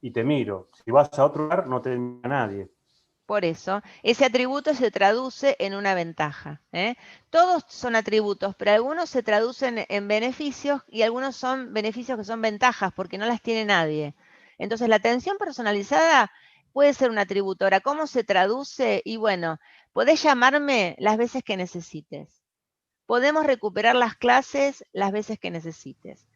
y te miro. Si vas a otro lugar, no te mira nadie. Por eso, ese atributo se traduce en una ventaja. Todos son atributos, pero algunos se traducen en beneficios y algunos son beneficios que son ventajas porque no las tiene nadie. Entonces, la atención personalizada puede ser un atributo. Ahora, ¿cómo se traduce? Y bueno, podés llamarme las veces que necesites. Podemos recuperar las clases las veces que necesites.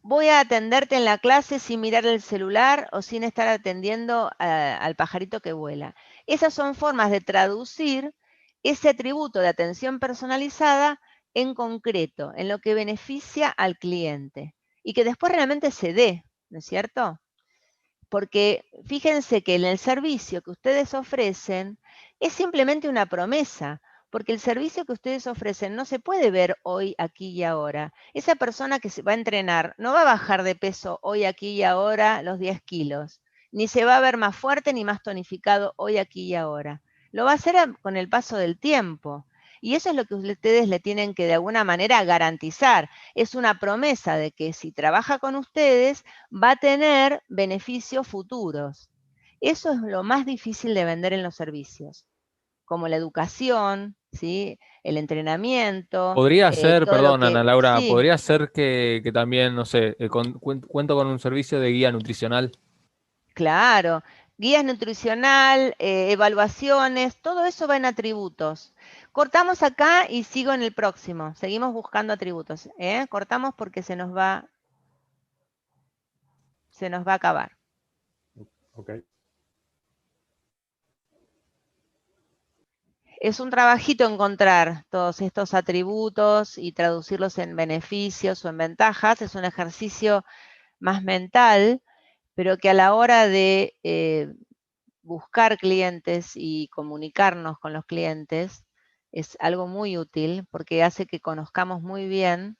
Voy a atenderte en la clase sin mirar el celular o sin estar atendiendo al pajarito que vuela. Esas son formas de traducir ese atributo de atención personalizada en concreto, en lo que beneficia al cliente y que después realmente se dé, ¿no es cierto? Porque fíjense que en el servicio que ustedes ofrecen es simplemente una promesa, porque el servicio que ustedes ofrecen no se puede ver hoy, aquí y ahora. Esa persona que se va a entrenar no va a bajar de peso hoy, aquí y ahora los 10 kilos, ni se va a ver más fuerte ni más tonificado hoy, aquí y ahora. Lo va a hacer con el paso del tiempo. Y eso es lo que ustedes le tienen que de alguna manera garantizar. Es una promesa de que si trabaja con ustedes, va a tener beneficios futuros. Eso es lo más difícil de vender en los servicios, como la educación, ¿sí? El entrenamiento, Podría ser, todo lo perdón, Ana que... Laura, Sí, podría ser que también, no sé, cuento con un servicio de guía nutricional. claro. Guías nutricional, evaluaciones, todo eso va en atributos. Cortamos acá y sigo en el próximo. Seguimos buscando atributos. Cortamos porque se nos va a acabar. Okay. Es un trabajito encontrar todos estos atributos y traducirlos en beneficios o en ventajas. Es un ejercicio más mental, pero que a la hora de buscar clientes y comunicarnos con los clientes es algo muy útil porque hace que conozcamos muy bien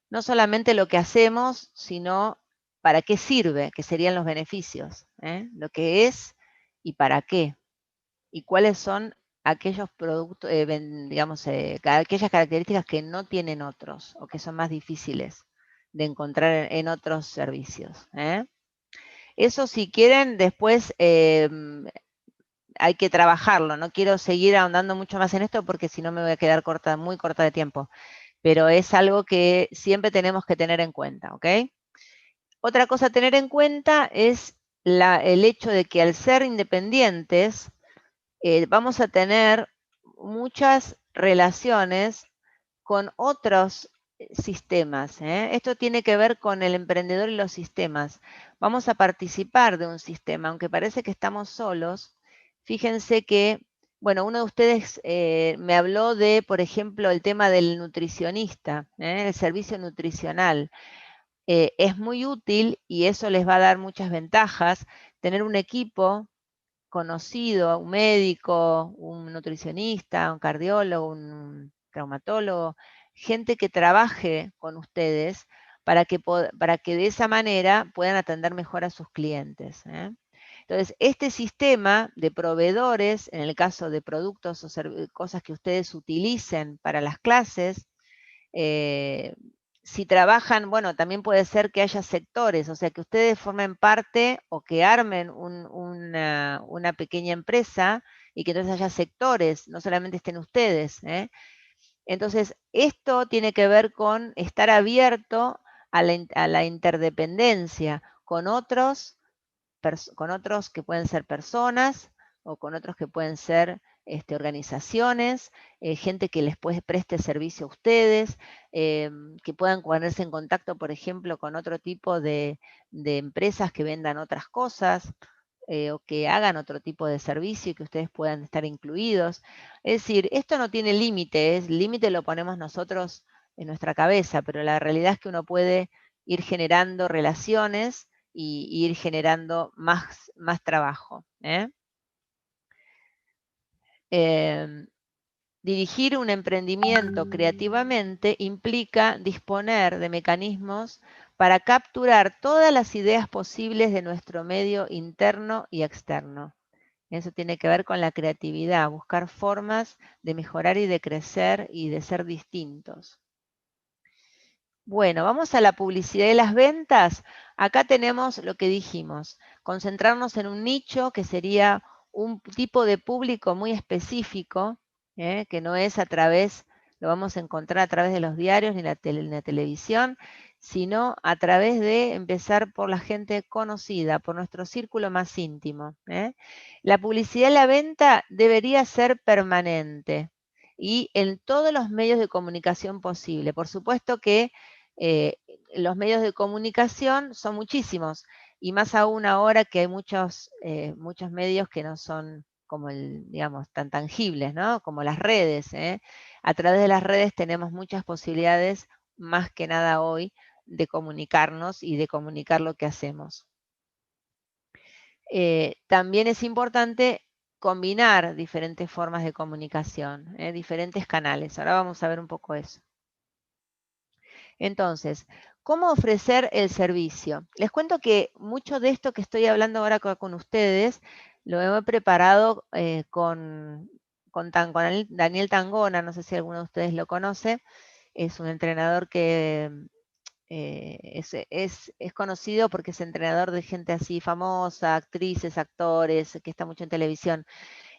no solamente lo que hacemos, sino para qué sirve, que serían los beneficios, lo que es y para qué, y cuáles son aquellos productos, digamos, aquellas características que no tienen otros o que son más difíciles de encontrar en otros servicios. Eso, si quieren, después hay que trabajarlo. No quiero seguir ahondando mucho más en esto porque si no me voy a quedar corta, muy corta de tiempo. Pero es algo que siempre tenemos que tener en cuenta, ¿ok? Otra cosa a tener en cuenta es el hecho de que al ser independientes, vamos a tener muchas relaciones con otros sistemas. Esto tiene que ver con el emprendedor y los sistemas. Vamos a participar de un sistema, aunque parece que estamos solos. Fíjense que, bueno, uno de ustedes me habló de, por ejemplo, el tema del nutricionista, el servicio nutricional. Es muy útil y eso les va a dar muchas ventajas, tener un equipo conocido, un médico, un nutricionista, un cardiólogo, un traumatólogo, gente que trabaje con ustedes para que de esa manera puedan atender mejor a sus clientes. Entonces, este sistema de proveedores, en el caso de productos o cosas que ustedes utilicen para las clases, si trabajan, bueno, también puede ser que haya sectores, o sea, que ustedes formen parte o que armen una pequeña empresa y que entonces haya sectores, no solamente estén ustedes. Entonces, esto tiene que ver con estar abierto a la interdependencia con otros que pueden ser personas o con otros que pueden ser organizaciones, gente que les preste servicio a ustedes, que puedan ponerse en contacto, por ejemplo, con otro tipo de empresas que vendan otras cosas, o que hagan otro tipo de servicio y que ustedes puedan estar incluidos. Es decir, esto no tiene límite, el límite lo ponemos nosotros en nuestra cabeza, pero la realidad es que uno puede ir generando relaciones y ir generando más trabajo. Dirigir un emprendimiento creativamente implica disponer de mecanismos para capturar todas las ideas posibles de nuestro medio interno y externo. Eso tiene que ver con la creatividad, buscar formas de mejorar y de crecer y de ser distintos. Bueno, vamos a la publicidad y las ventas. Acá tenemos lo que dijimos, concentrarnos en un nicho que sería un tipo de público muy específico, que no es lo vamos a encontrar a través de los diarios ni la televisión, sino a través de empezar por la gente conocida, por nuestro círculo más íntimo. La publicidad y la venta debería ser permanente y en todos los medios de comunicación posible. Por supuesto que eh, los medios de comunicación son muchísimos, y más aún ahora que hay muchos medios que no son como digamos, tan tangibles, ¿no? Como las redes. A través de las redes tenemos muchas posibilidades, más que nada hoy, de comunicarnos y de comunicar lo que hacemos. También es importante combinar diferentes formas de comunicación, diferentes canales. Ahora vamos a ver un poco eso. Entonces, ¿cómo ofrecer el servicio? Les cuento que mucho de esto que estoy hablando ahora con ustedes lo he preparado con Daniel Tangona, no sé si alguno de ustedes lo conoce, es un entrenador que es conocido porque es entrenador de gente así famosa, actrices, actores, que está mucho en televisión.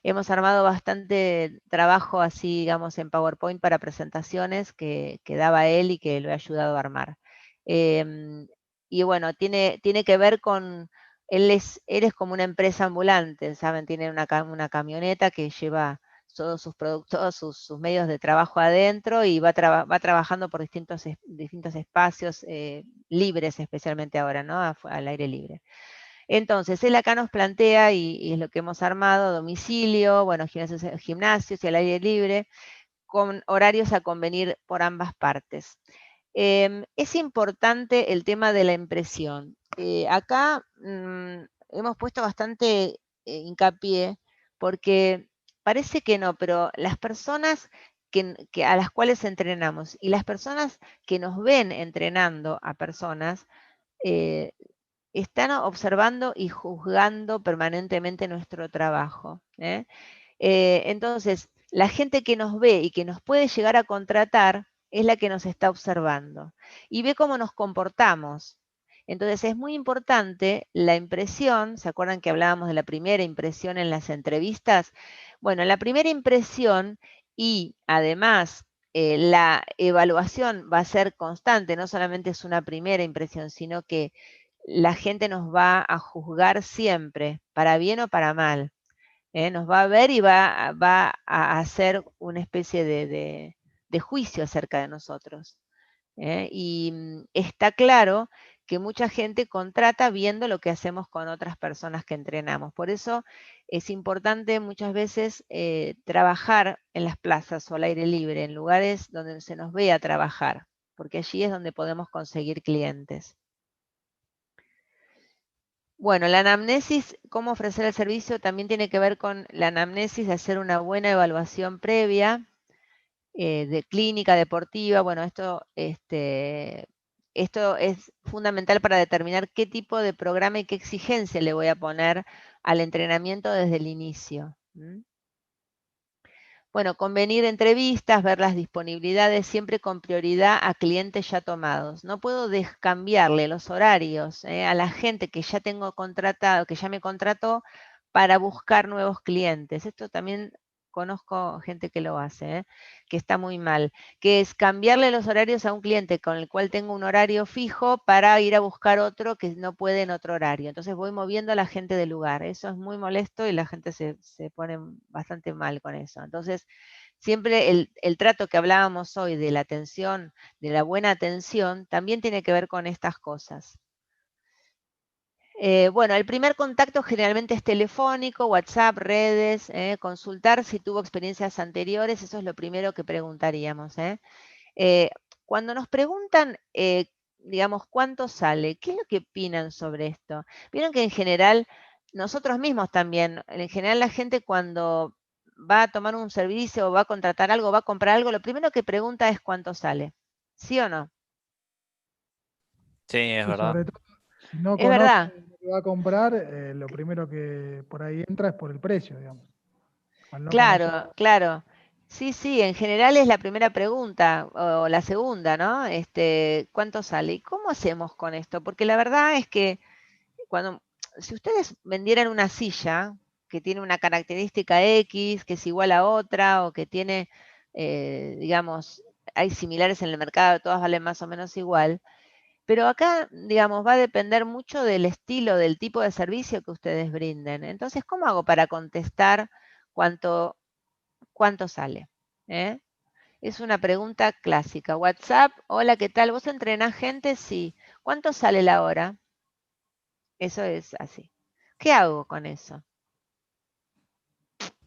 Hemos armado bastante trabajo así, digamos, en PowerPoint para presentaciones que daba él y que lo he ayudado a armar. Y bueno, tiene que ver con, él es como una empresa ambulante, ¿saben? Tiene una camioneta que lleva todos sus productos, sus medios de trabajo adentro y va trabajando por distintos espacios libres, especialmente ahora, ¿no? Al aire libre. Entonces, él acá nos plantea, y es lo que hemos armado, domicilio, bueno, gimnasios y al aire libre, con horarios a convenir por ambas partes. Es importante el tema de la impresión. Acá hemos puesto bastante hincapié, porque parece que no, pero las personas a las cuales entrenamos y las personas que nos ven entrenando a personas, están observando y juzgando permanentemente nuestro trabajo. Entonces, la gente que nos ve y que nos puede llegar a contratar es la que nos está observando y ve cómo nos comportamos. Entonces, es muy importante la impresión. ¿Se acuerdan que hablábamos de la primera impresión en las entrevistas? Bueno, la primera impresión y además la evaluación va a ser constante, no solamente es una primera impresión, sino que la gente nos va a juzgar siempre, para bien o para mal. Nos va a ver y va a hacer una especie de juicio acerca de nosotros. Y está claro que mucha gente contrata viendo lo que hacemos con otras personas que entrenamos. Por eso es importante muchas veces trabajar en las plazas o al aire libre, en lugares donde se nos vea trabajar, porque allí es donde podemos conseguir clientes. Bueno, la anamnesis, cómo ofrecer el servicio, también tiene que ver con la anamnesis de hacer una buena evaluación previa de clínica deportiva. Bueno, esto es fundamental para determinar qué tipo de programa y qué exigencia le voy a poner al entrenamiento desde el inicio. Bueno, convenir entrevistas, ver las disponibilidades, siempre con prioridad a clientes ya tomados. No puedo cambiarle los horarios a la gente que ya tengo contratado, que ya me contrató, para buscar nuevos clientes. Esto también conozco gente que lo hace, que está muy mal, que es cambiarle los horarios a un cliente con el cual tengo un horario fijo para ir a buscar otro que no puede en otro horario. Entonces voy moviendo a la gente del lugar. Eso es muy molesto y la gente se pone bastante mal con eso. Entonces, siempre el trato que hablábamos hoy de la atención, de la buena atención, también tiene que ver con estas cosas. Bueno, el primer contacto generalmente es telefónico, WhatsApp, redes, consultar si tuvo experiencias anteriores, eso es lo primero que preguntaríamos. Cuando nos preguntan, digamos, cuánto sale, ¿qué es lo que opinan sobre esto? Vieron que en general, nosotros mismos también, en general la gente cuando va a tomar un servicio o va a contratar algo, va a comprar algo, lo primero que pregunta es cuánto sale. ¿Sí o no? Sí, es Sí, verdad. sobre todo, si no Es conoce verdad. lo que va a comprar, lo primero que por ahí entra es por el precio, digamos. Al no conocer. Claro, claro. Sí, sí, en general es la primera pregunta o la segunda, ¿no? ¿Cuánto sale? ¿Y cómo hacemos con esto? Porque la verdad es que cuando, si ustedes vendieran una silla que tiene una característica X, que es igual a otra, o que tiene, digamos, hay similares en el mercado, todas valen más o menos igual, pero acá, digamos, va a depender mucho del estilo, del tipo de servicio que ustedes brinden. Entonces, ¿cómo hago para contestar cuánto, cuánto sale? ¿Eh? Es una pregunta clásica. WhatsApp, hola, ¿qué tal? ¿Vos entrenás gente? Sí. ¿Cuánto sale la hora? Eso es así. ¿Qué hago con eso?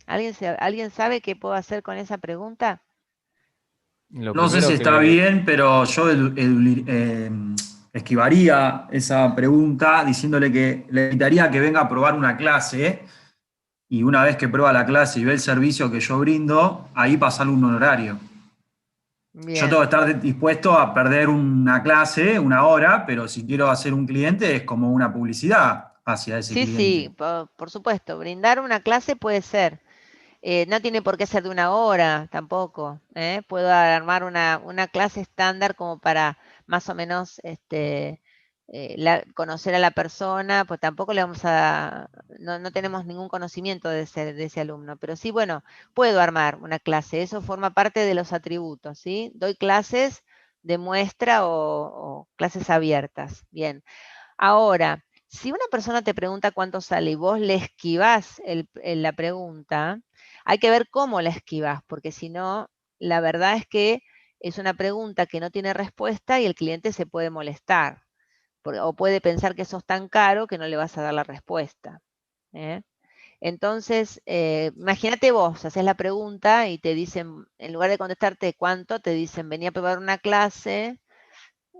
¿Alguien sabe qué puedo hacer con esa pregunta? Lo No sé si primero que está bien, pero yo esquivaría esa pregunta diciéndole que le invitaría a que venga a probar una clase y una vez que prueba la clase y ve el servicio que yo brindo, ahí pasarle un honorario. Yo tengo que Bien. estar dispuesto a perder una clase, una hora, pero si quiero hacer un cliente es como una publicidad hacia ese Sí, sí, cliente. por supuesto. Brindar una clase puede ser. No tiene por qué ser de una hora tampoco. Puedo armar una clase estándar como para más o menos conocer a la persona, pues tampoco le vamos a, no tenemos ningún conocimiento de ese alumno, pero sí, bueno, puedo armar una clase, eso forma parte de los atributos, ¿sí? Doy clases de muestra o clases abiertas. Bien. Ahora, si una persona te pregunta cuánto sale y vos le esquivás la pregunta, hay que ver cómo la esquivás, porque si no, la verdad es que es una pregunta que no tiene respuesta y el cliente se puede molestar, o puede pensar que sos tan caro que no le vas a dar la respuesta. ¿eh? Entonces, imagínate vos, haces la pregunta y te dicen, en lugar de contestarte cuánto, te dicen, venía a probar una clase,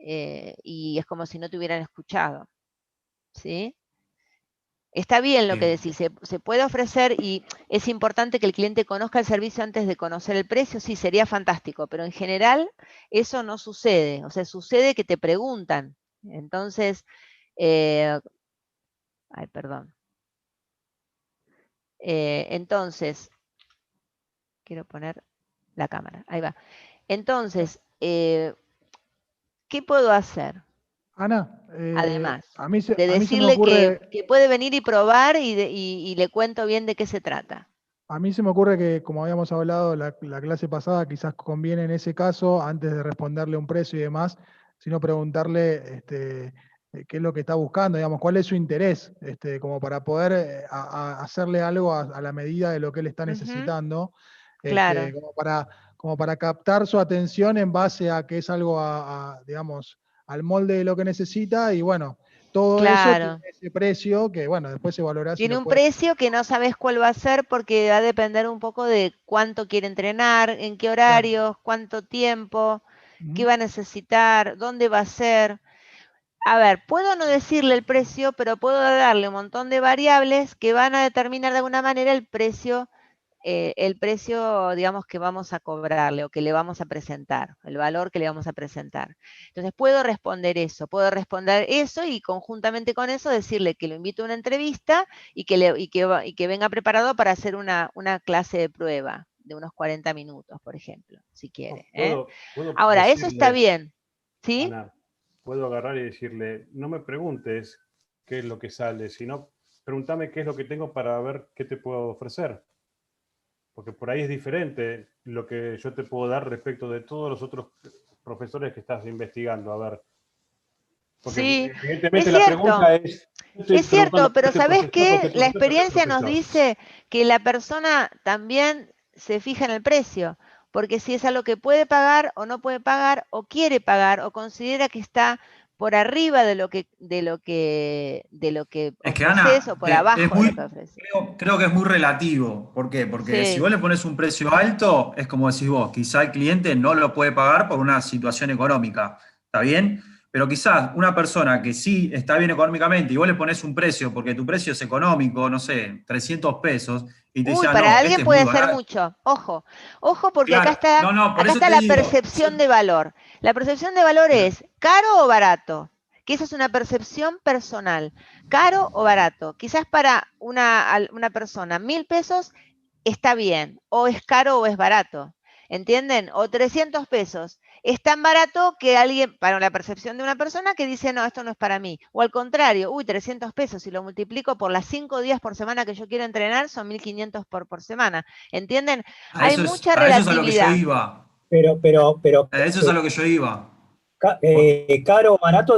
y es como si no te hubieran escuchado. ¿Sí? Está bien lo que decís, se puede ofrecer y es importante que el cliente conozca el servicio antes de conocer el precio, sí, sería fantástico, pero en general eso no sucede, o sea, sucede que te preguntan. Entonces, ay, perdón. Entonces, quiero poner la cámara, ahí va. Entonces, ¿qué puedo hacer? Ana, Además de a mí se me decirle ocurre, que puede venir y probar y le cuento bien de qué se trata. a mí se me ocurre que, como habíamos hablado la clase pasada, quizás conviene en ese caso, antes de responderle un precio y demás, sino preguntarle qué es lo que está buscando, digamos, cuál es su interés, como para poder hacerle algo a la medida de lo que él está Ujú, necesitando, claro. como para captar su atención en base a que es algo, digamos, al molde de lo que necesita, y bueno, todo eso tiene Claro. ese precio que, bueno, después se valorará si Tiene lo un puede. precio que no sabes cuál va a ser porque va a depender un poco de cuánto quiere entrenar, en qué Claro. horarios, cuánto tiempo, qué Ujú. va a necesitar, dónde va a ser. A ver, puedo no decirle el precio, pero puedo darle un montón de variables que van a determinar de alguna manera el precio, digamos, que vamos a cobrarle o que le vamos a presentar, el valor que le vamos a presentar. Entonces, puedo responder eso y conjuntamente con eso decirle que lo invito a una entrevista y que venga preparado para hacer una clase de prueba. de unos 40 minutos, por ejemplo, si quiere. ¿Puedo Ahora, eso está decirle, bien, ¿sí? Ana, puedo agarrar y decirle, no me preguntes qué es lo que sale, sino pregúntame qué es lo que tengo para ver qué te puedo ofrecer. Porque por ahí es diferente lo que yo te puedo dar respecto de todos los otros profesores que estás investigando. A ver, porque Sí, es evidentemente la cierto. pregunta es, yo estoy Es cierto, preguntando por pero este ¿sabés profesor, porque qué? el La profesor es experiencia este nos profesor. dice que la persona también se fija en el precio, porque si es algo que puede pagar o no puede pagar, o quiere pagar, o considera que está por arriba de lo que Es que, ofreces o Ana, por abajo de lo que ofreces. creo que es muy relativo. ¿Por qué? Porque si Sí, vos le pones un precio alto, es como decís vos, quizá el cliente no lo puede pagar por una situación económica. ¿Está bien? Pero quizás una persona que sí está bien económicamente y vos le pones un precio porque tu precio es económico, no sé, 300 pesos, y te dice, uy, ah, para no, este alguien es muy puede ser barato. mucho. Ojo, ojo, porque Claro, no, no, por acá eso está te la digo, percepción de valor. La percepción de valor es caro o barato, que esa es una percepción personal. Caro o barato. Quizás para una persona 1.000 pesos está bien, o es caro o es barato. ¿Entienden? O 300 pesos. Es tan barato que alguien, para la percepción de una persona que dice, no, esto no es para mí. O al contrario, uy, 300 pesos, si lo multiplico por las 5 días por semana que yo quiero entrenar, son 1.500 por semana. ¿Entienden? Hay mucha a eso es a lo que yo relatividad. iba. Pero, A eso es a lo que yo iba. caro o barato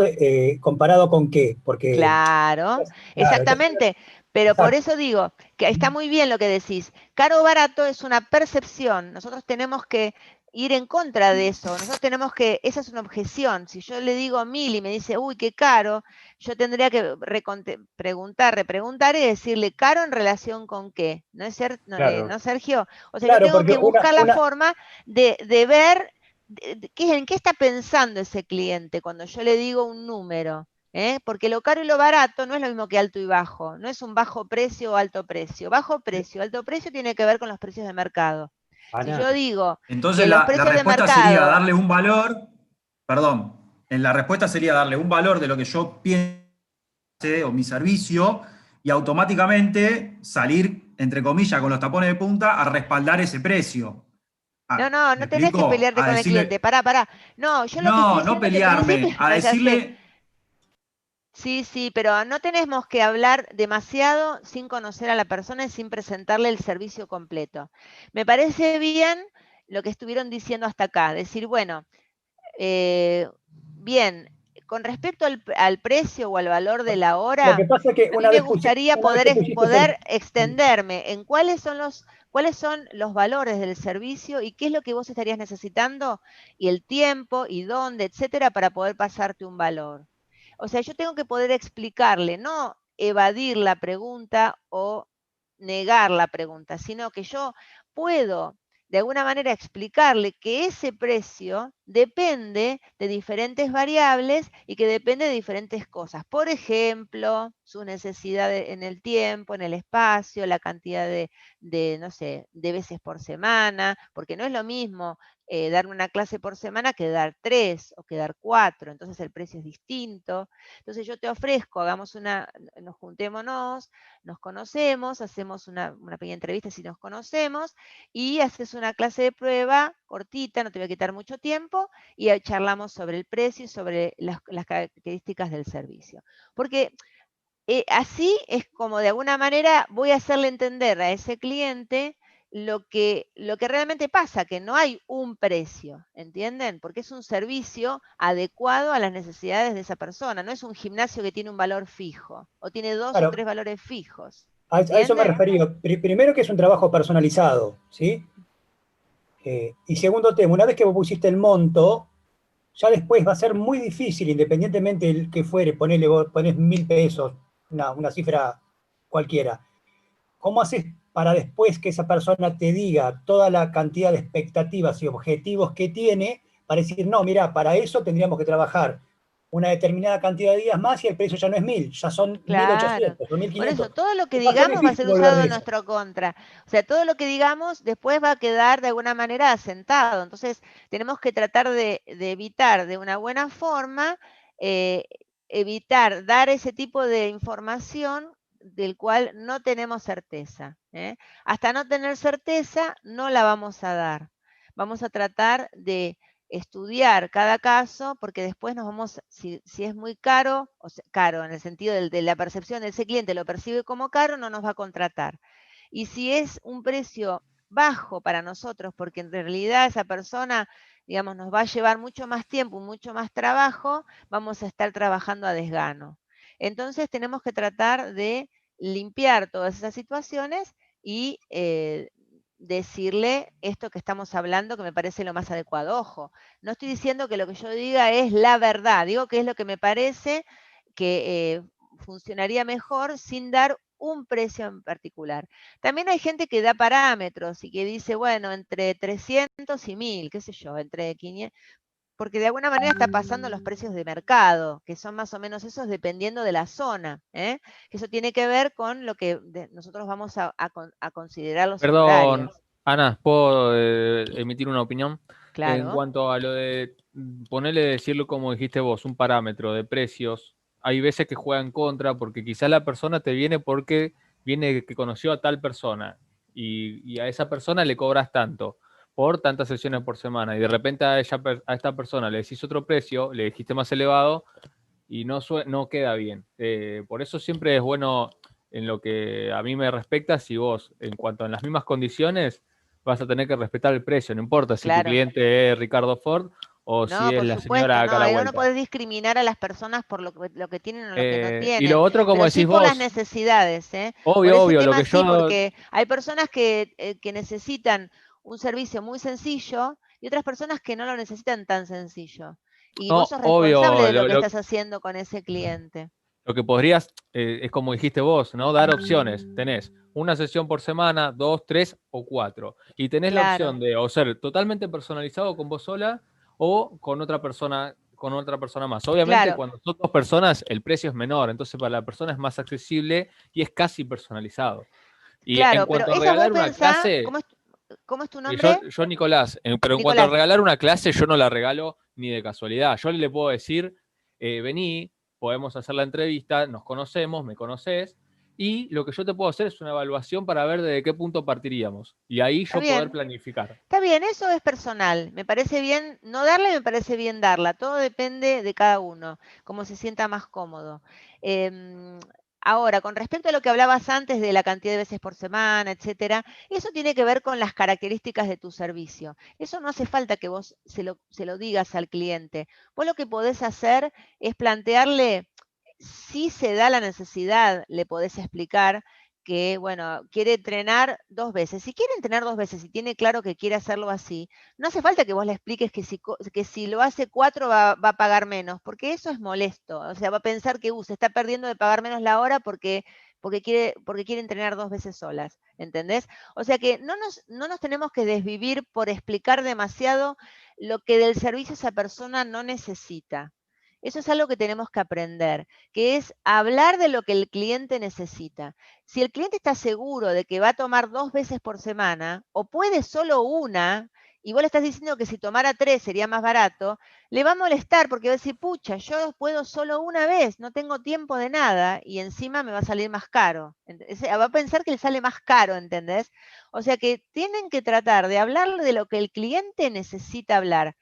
comparado con qué, porque, Claro, claro, entonces, exactamente. Pero por exacto. eso digo que está muy bien lo que decís. Caro o barato es una percepción. Nosotros tenemos que ir en contra de eso. Nosotros tenemos que, esa es una objeción. Si yo le digo 1.000 y me dice, uy, qué caro, yo tendría que repreguntar y decirle, ¿caro en relación con qué? ¿No es cierto, Claro, no, Sergio? O sea, yo Claro, tengo porque que buscar la forma de ver en qué está pensando ese cliente cuando yo le digo un número. Porque lo caro y lo barato no es lo mismo que alto y bajo, no es un bajo precio o alto precio. Bajo precio, alto precio tiene que ver con los precios de mercado. Si Ana, yo digo Entonces que los la precios de respuesta sería mercado, darle un valor, perdón, en la respuesta sería darle un valor de lo que yo piense o mi servicio y automáticamente salir, entre comillas, con los tapones de punta a respaldar ese precio. no, Ah, no, ¿me no tenés que explico? pelearte A con el cliente, decirle, pará. No, yo lo que estoy no, no diciendo es que en principio, pelearme, a no, ya sé, decirle, sí, sí, pero no tenemos que hablar demasiado sin conocer a la persona y sin presentarle el servicio completo. Me parece bien lo que estuvieron diciendo hasta acá, decir, bueno, bien, con respecto al precio o al valor de la lo que hora, pasa es que a mí me gustaría una vez que pusiste poder extenderme en cuáles son los valores del servicio y qué es lo que vos estarías necesitando y el tiempo y dónde, etcétera, para poder pasarte un valor. O sea, yo tengo que poder explicarle, no evadir la pregunta o negar la pregunta, sino que yo puedo de alguna manera explicarle que ese precio depende de diferentes variables y que depende de diferentes cosas. Por ejemplo, su necesidad en el tiempo, en el espacio, la cantidad no sé, de veces por semana, porque no es lo mismo dar una clase por semana que dar 3 o que dar 4, entonces el precio es distinto. Entonces yo te ofrezco, nos juntémonos, nos conocemos, hacemos una pequeña entrevista si nos conocemos, y haces una clase de prueba cortita, no te voy a quitar mucho tiempo, y charlamos sobre el precio y sobre las características del servicio. Porque así es como de alguna manera voy a hacerle entender a ese cliente lo que realmente pasa, que no hay un precio, ¿entienden? Porque es un servicio adecuado a las necesidades de esa persona, no es un gimnasio que tiene un valor fijo o tiene 2 o claro, 3 valores fijos, a eso me ¿entienden? refería. Primero que es un trabajo personalizado, ¿sí? Y segundo tema, una vez que vos pusiste el monto, ya después va a ser muy difícil, independientemente del que fuere, vos ponés 1.000 pesos, una cifra cualquiera. ¿Cómo haces para después que esa persona te diga toda la cantidad de expectativas y objetivos que tiene para decir, no, mira, para eso tendríamos que trabajar una determinada cantidad de días más y el precio ya no es 1.000, ya son Claro. 1.800 o Por eso, 1.500? todo lo que Va a ser digamos va a difícil ser volver usado de en eso. nuestro contra. O sea, todo lo que digamos después va a quedar de alguna manera asentado. Entonces, tenemos que tratar de evitar de una buena forma, eh, evitar dar ese tipo de información del cual no tenemos certeza. Hasta no tener certeza, no la vamos a dar. Vamos a tratar de estudiar cada caso, porque después nos vamos, si es muy caro, o sea, caro en el sentido de la percepción de ese cliente, lo percibe como caro, no nos va a contratar. Y si es un precio bajo para nosotros, porque en realidad esa persona, digamos, nos va a llevar mucho más tiempo, mucho más trabajo, vamos a estar trabajando a desgano. Entonces tenemos que tratar de limpiar todas esas situaciones y decirle esto que estamos hablando, que me parece lo más adecuado. Ojo, no estoy diciendo que lo que yo diga es la verdad, digo que es lo que me parece que funcionaría mejor sin dar un precio en particular. También hay gente que da parámetros y que dice, bueno, entre 300 y 1000, qué sé yo, entre 500, porque de alguna manera está pasando los precios de mercado, que son más o menos esos dependiendo de la zona, que eso tiene que ver con lo que nosotros vamos a considerar los Perdón, honorarios. Ana, ¿puedo emitir una opinión? En Claro. cuanto a lo de ponerle, decirlo como dijiste vos, un parámetro de precios, hay veces que juega en contra porque quizás la persona te viene porque viene que conoció a tal persona y a esa persona le cobras tanto por tantas sesiones por semana y de repente a esta persona le decís otro precio, le dijiste más elevado y no queda bien. Por eso siempre es bueno, en lo que a mí me respecta, si vos, en cuanto a las mismas condiciones, vas a tener que respetar el precio, no importa si tu Claro. cliente es Ricardo Ford o si No, es por la supuesto, señora acá a la no vuelta. podés discriminar a las personas por lo que tienen o lo que no Y lo tienen, otro, como pero sí decís por las vos, necesidades, Por obvio, ese obvio, lo tema que sí, yo, porque hay personas que necesitan un servicio muy sencillo y otras personas que no lo necesitan tan sencillo. Y vos no, sos responsable obvio, de lo que estás haciendo con ese cliente. lo que podrías, es como dijiste vos, ¿no? Dar opciones. Tenés una sesión por semana, 2, 3 o 4. Y tenés la Claro, opción de o ser totalmente personalizado con vos sola o con otra persona más. Obviamente, claro, cuando son dos personas, el precio es menor. Entonces, para la persona es más accesible y es casi personalizado. Y en claro, pero cuanto a esa vos regalar una pensás, clase, ¿cómo es tu yo, nombre? yo Nicolás, pero en cuanto a Nicolás. regalar una clase, yo no la regalo ni de casualidad. Yo le puedo decir, vení, podemos hacer la entrevista, nos conocemos, me conoces, y lo que yo te puedo hacer es una evaluación para ver desde qué punto partiríamos. Y ahí Está yo poder bien. planificar. Está bien, eso es personal. Me parece bien no darle, me parece bien darla. Todo depende de cada uno, cómo se sienta más cómodo. Em, Ahora, con respecto a lo que hablabas antes de la cantidad de veces por semana, etcétera, eso tiene que ver con las características de tu servicio. Eso no hace falta que vos se lo digas al cliente. Vos lo que podés hacer es plantearle, si se da la necesidad, le podés explicar que, bueno, quiere entrenar 2 veces. Si quiere entrenar 2 veces y tiene claro que quiere hacerlo así, no hace falta que vos le expliques que si lo hace 4 va a pagar menos, porque eso es molesto. O sea, va a pensar que se está perdiendo de pagar menos la hora porque quiere entrenar 2 veces solas, ¿entendés? O sea que no nos tenemos que desvivir por explicar demasiado lo que del servicio esa persona no necesita. Eso es algo que tenemos que aprender, que es hablar de lo que el cliente necesita. Si el cliente está seguro de que va a tomar 2 veces por semana o puede solo una, y vos le estás diciendo que si tomara 3 sería más barato, le va a molestar porque va a decir, pucha, yo puedo solo una vez, no tengo tiempo de nada y encima me va a salir más caro. Va a pensar que le sale más caro, ¿entendés? O sea que tienen que tratar de hablar de lo que el cliente necesita hablar.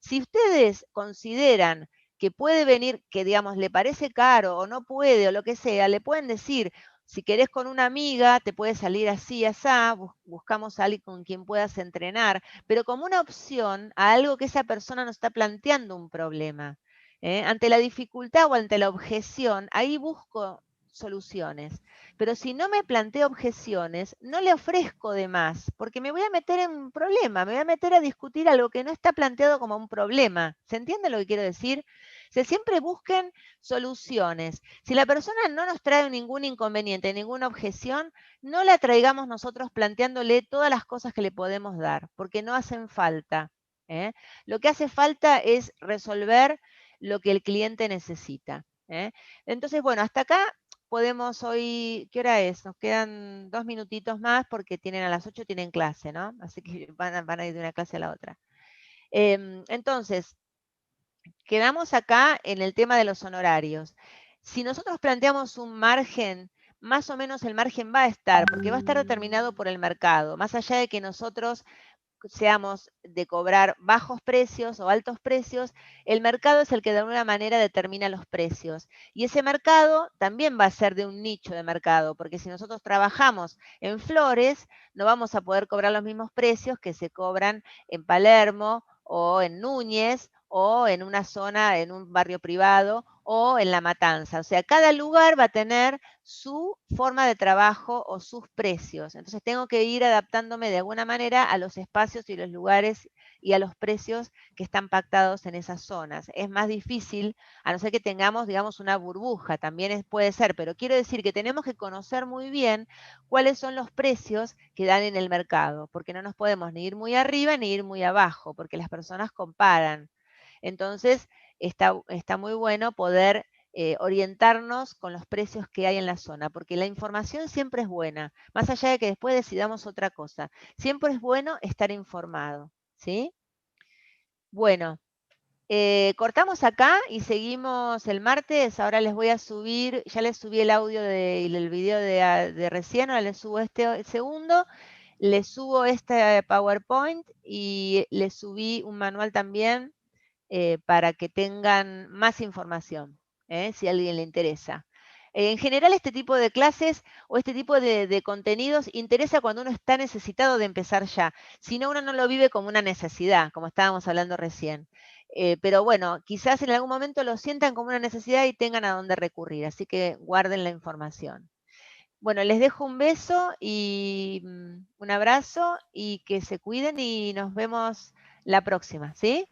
Si ustedes consideran que puede venir, que digamos le parece caro o no puede o lo que sea, le pueden decir, si querés con una amiga, te puede salir así, asá, buscamos a alguien con quien puedas entrenar, pero como una opción a algo que esa persona nos está planteando un problema. Ante la dificultad o ante la objeción, ahí busco soluciones. Pero si no me planteo objeciones, no le ofrezco de más, porque me voy a meter en un problema, me voy a meter a discutir algo que no está planteado como un problema. ¿Se entiende lo que quiero decir? Siempre busquen soluciones. Si la persona no nos trae ningún inconveniente, ninguna objeción, no la traigamos nosotros planteándole todas las cosas que le podemos dar, porque no hacen falta. Lo que hace falta es resolver lo que el cliente necesita. Entonces, bueno, hasta acá podemos hoy, ¿qué hora es? Nos quedan 2 minutitos más porque a las 8 tienen clase, ¿no? Así que van a ir de una clase a la otra. Entonces, quedamos acá en el tema de los honorarios. Si nosotros planteamos un margen, más o menos el margen va a estar, porque va a estar determinado por el mercado. Más allá de que nosotros seamos de cobrar bajos precios o altos precios, el mercado es el que de alguna manera determina los precios. Y ese mercado también va a ser de un nicho de mercado, porque si nosotros trabajamos en flores, no vamos a poder cobrar los mismos precios que se cobran en Palermo o en Núñez o en una zona, en un barrio privado o en La Matanza. O sea, cada lugar va a tener su forma de trabajo o sus precios. Entonces tengo que ir adaptándome de alguna manera a los espacios y los lugares y a los precios que están pactados en esas zonas. Es más difícil, a no ser que tengamos, digamos, una burbuja, también puede ser, pero quiero decir que tenemos que conocer muy bien cuáles son los precios que dan en el mercado, porque no nos podemos ni ir muy arriba ni ir muy abajo, porque las personas comparan. Entonces, está muy bueno poder orientarnos con los precios que hay en la zona, porque la información siempre es buena, más allá de que después decidamos otra cosa. Siempre es bueno estar informado, ¿sí? Bueno, cortamos acá y seguimos el martes. Ahora les voy a subir, ya les subí el audio y el video de recién, ahora les subo este segundo. Les subo este PowerPoint y les subí un manual también para que tengan más información, si a alguien le interesa. En general, este tipo de clases o este tipo de contenidos interesa cuando uno está necesitado de empezar ya. Si no, uno no lo vive como una necesidad, como estábamos hablando recién. Pero bueno, quizás en algún momento lo sientan como una necesidad y tengan a dónde recurrir. Así que guarden la información. Bueno, les dejo un beso y un abrazo y que se cuiden y nos vemos la próxima, ¿sí?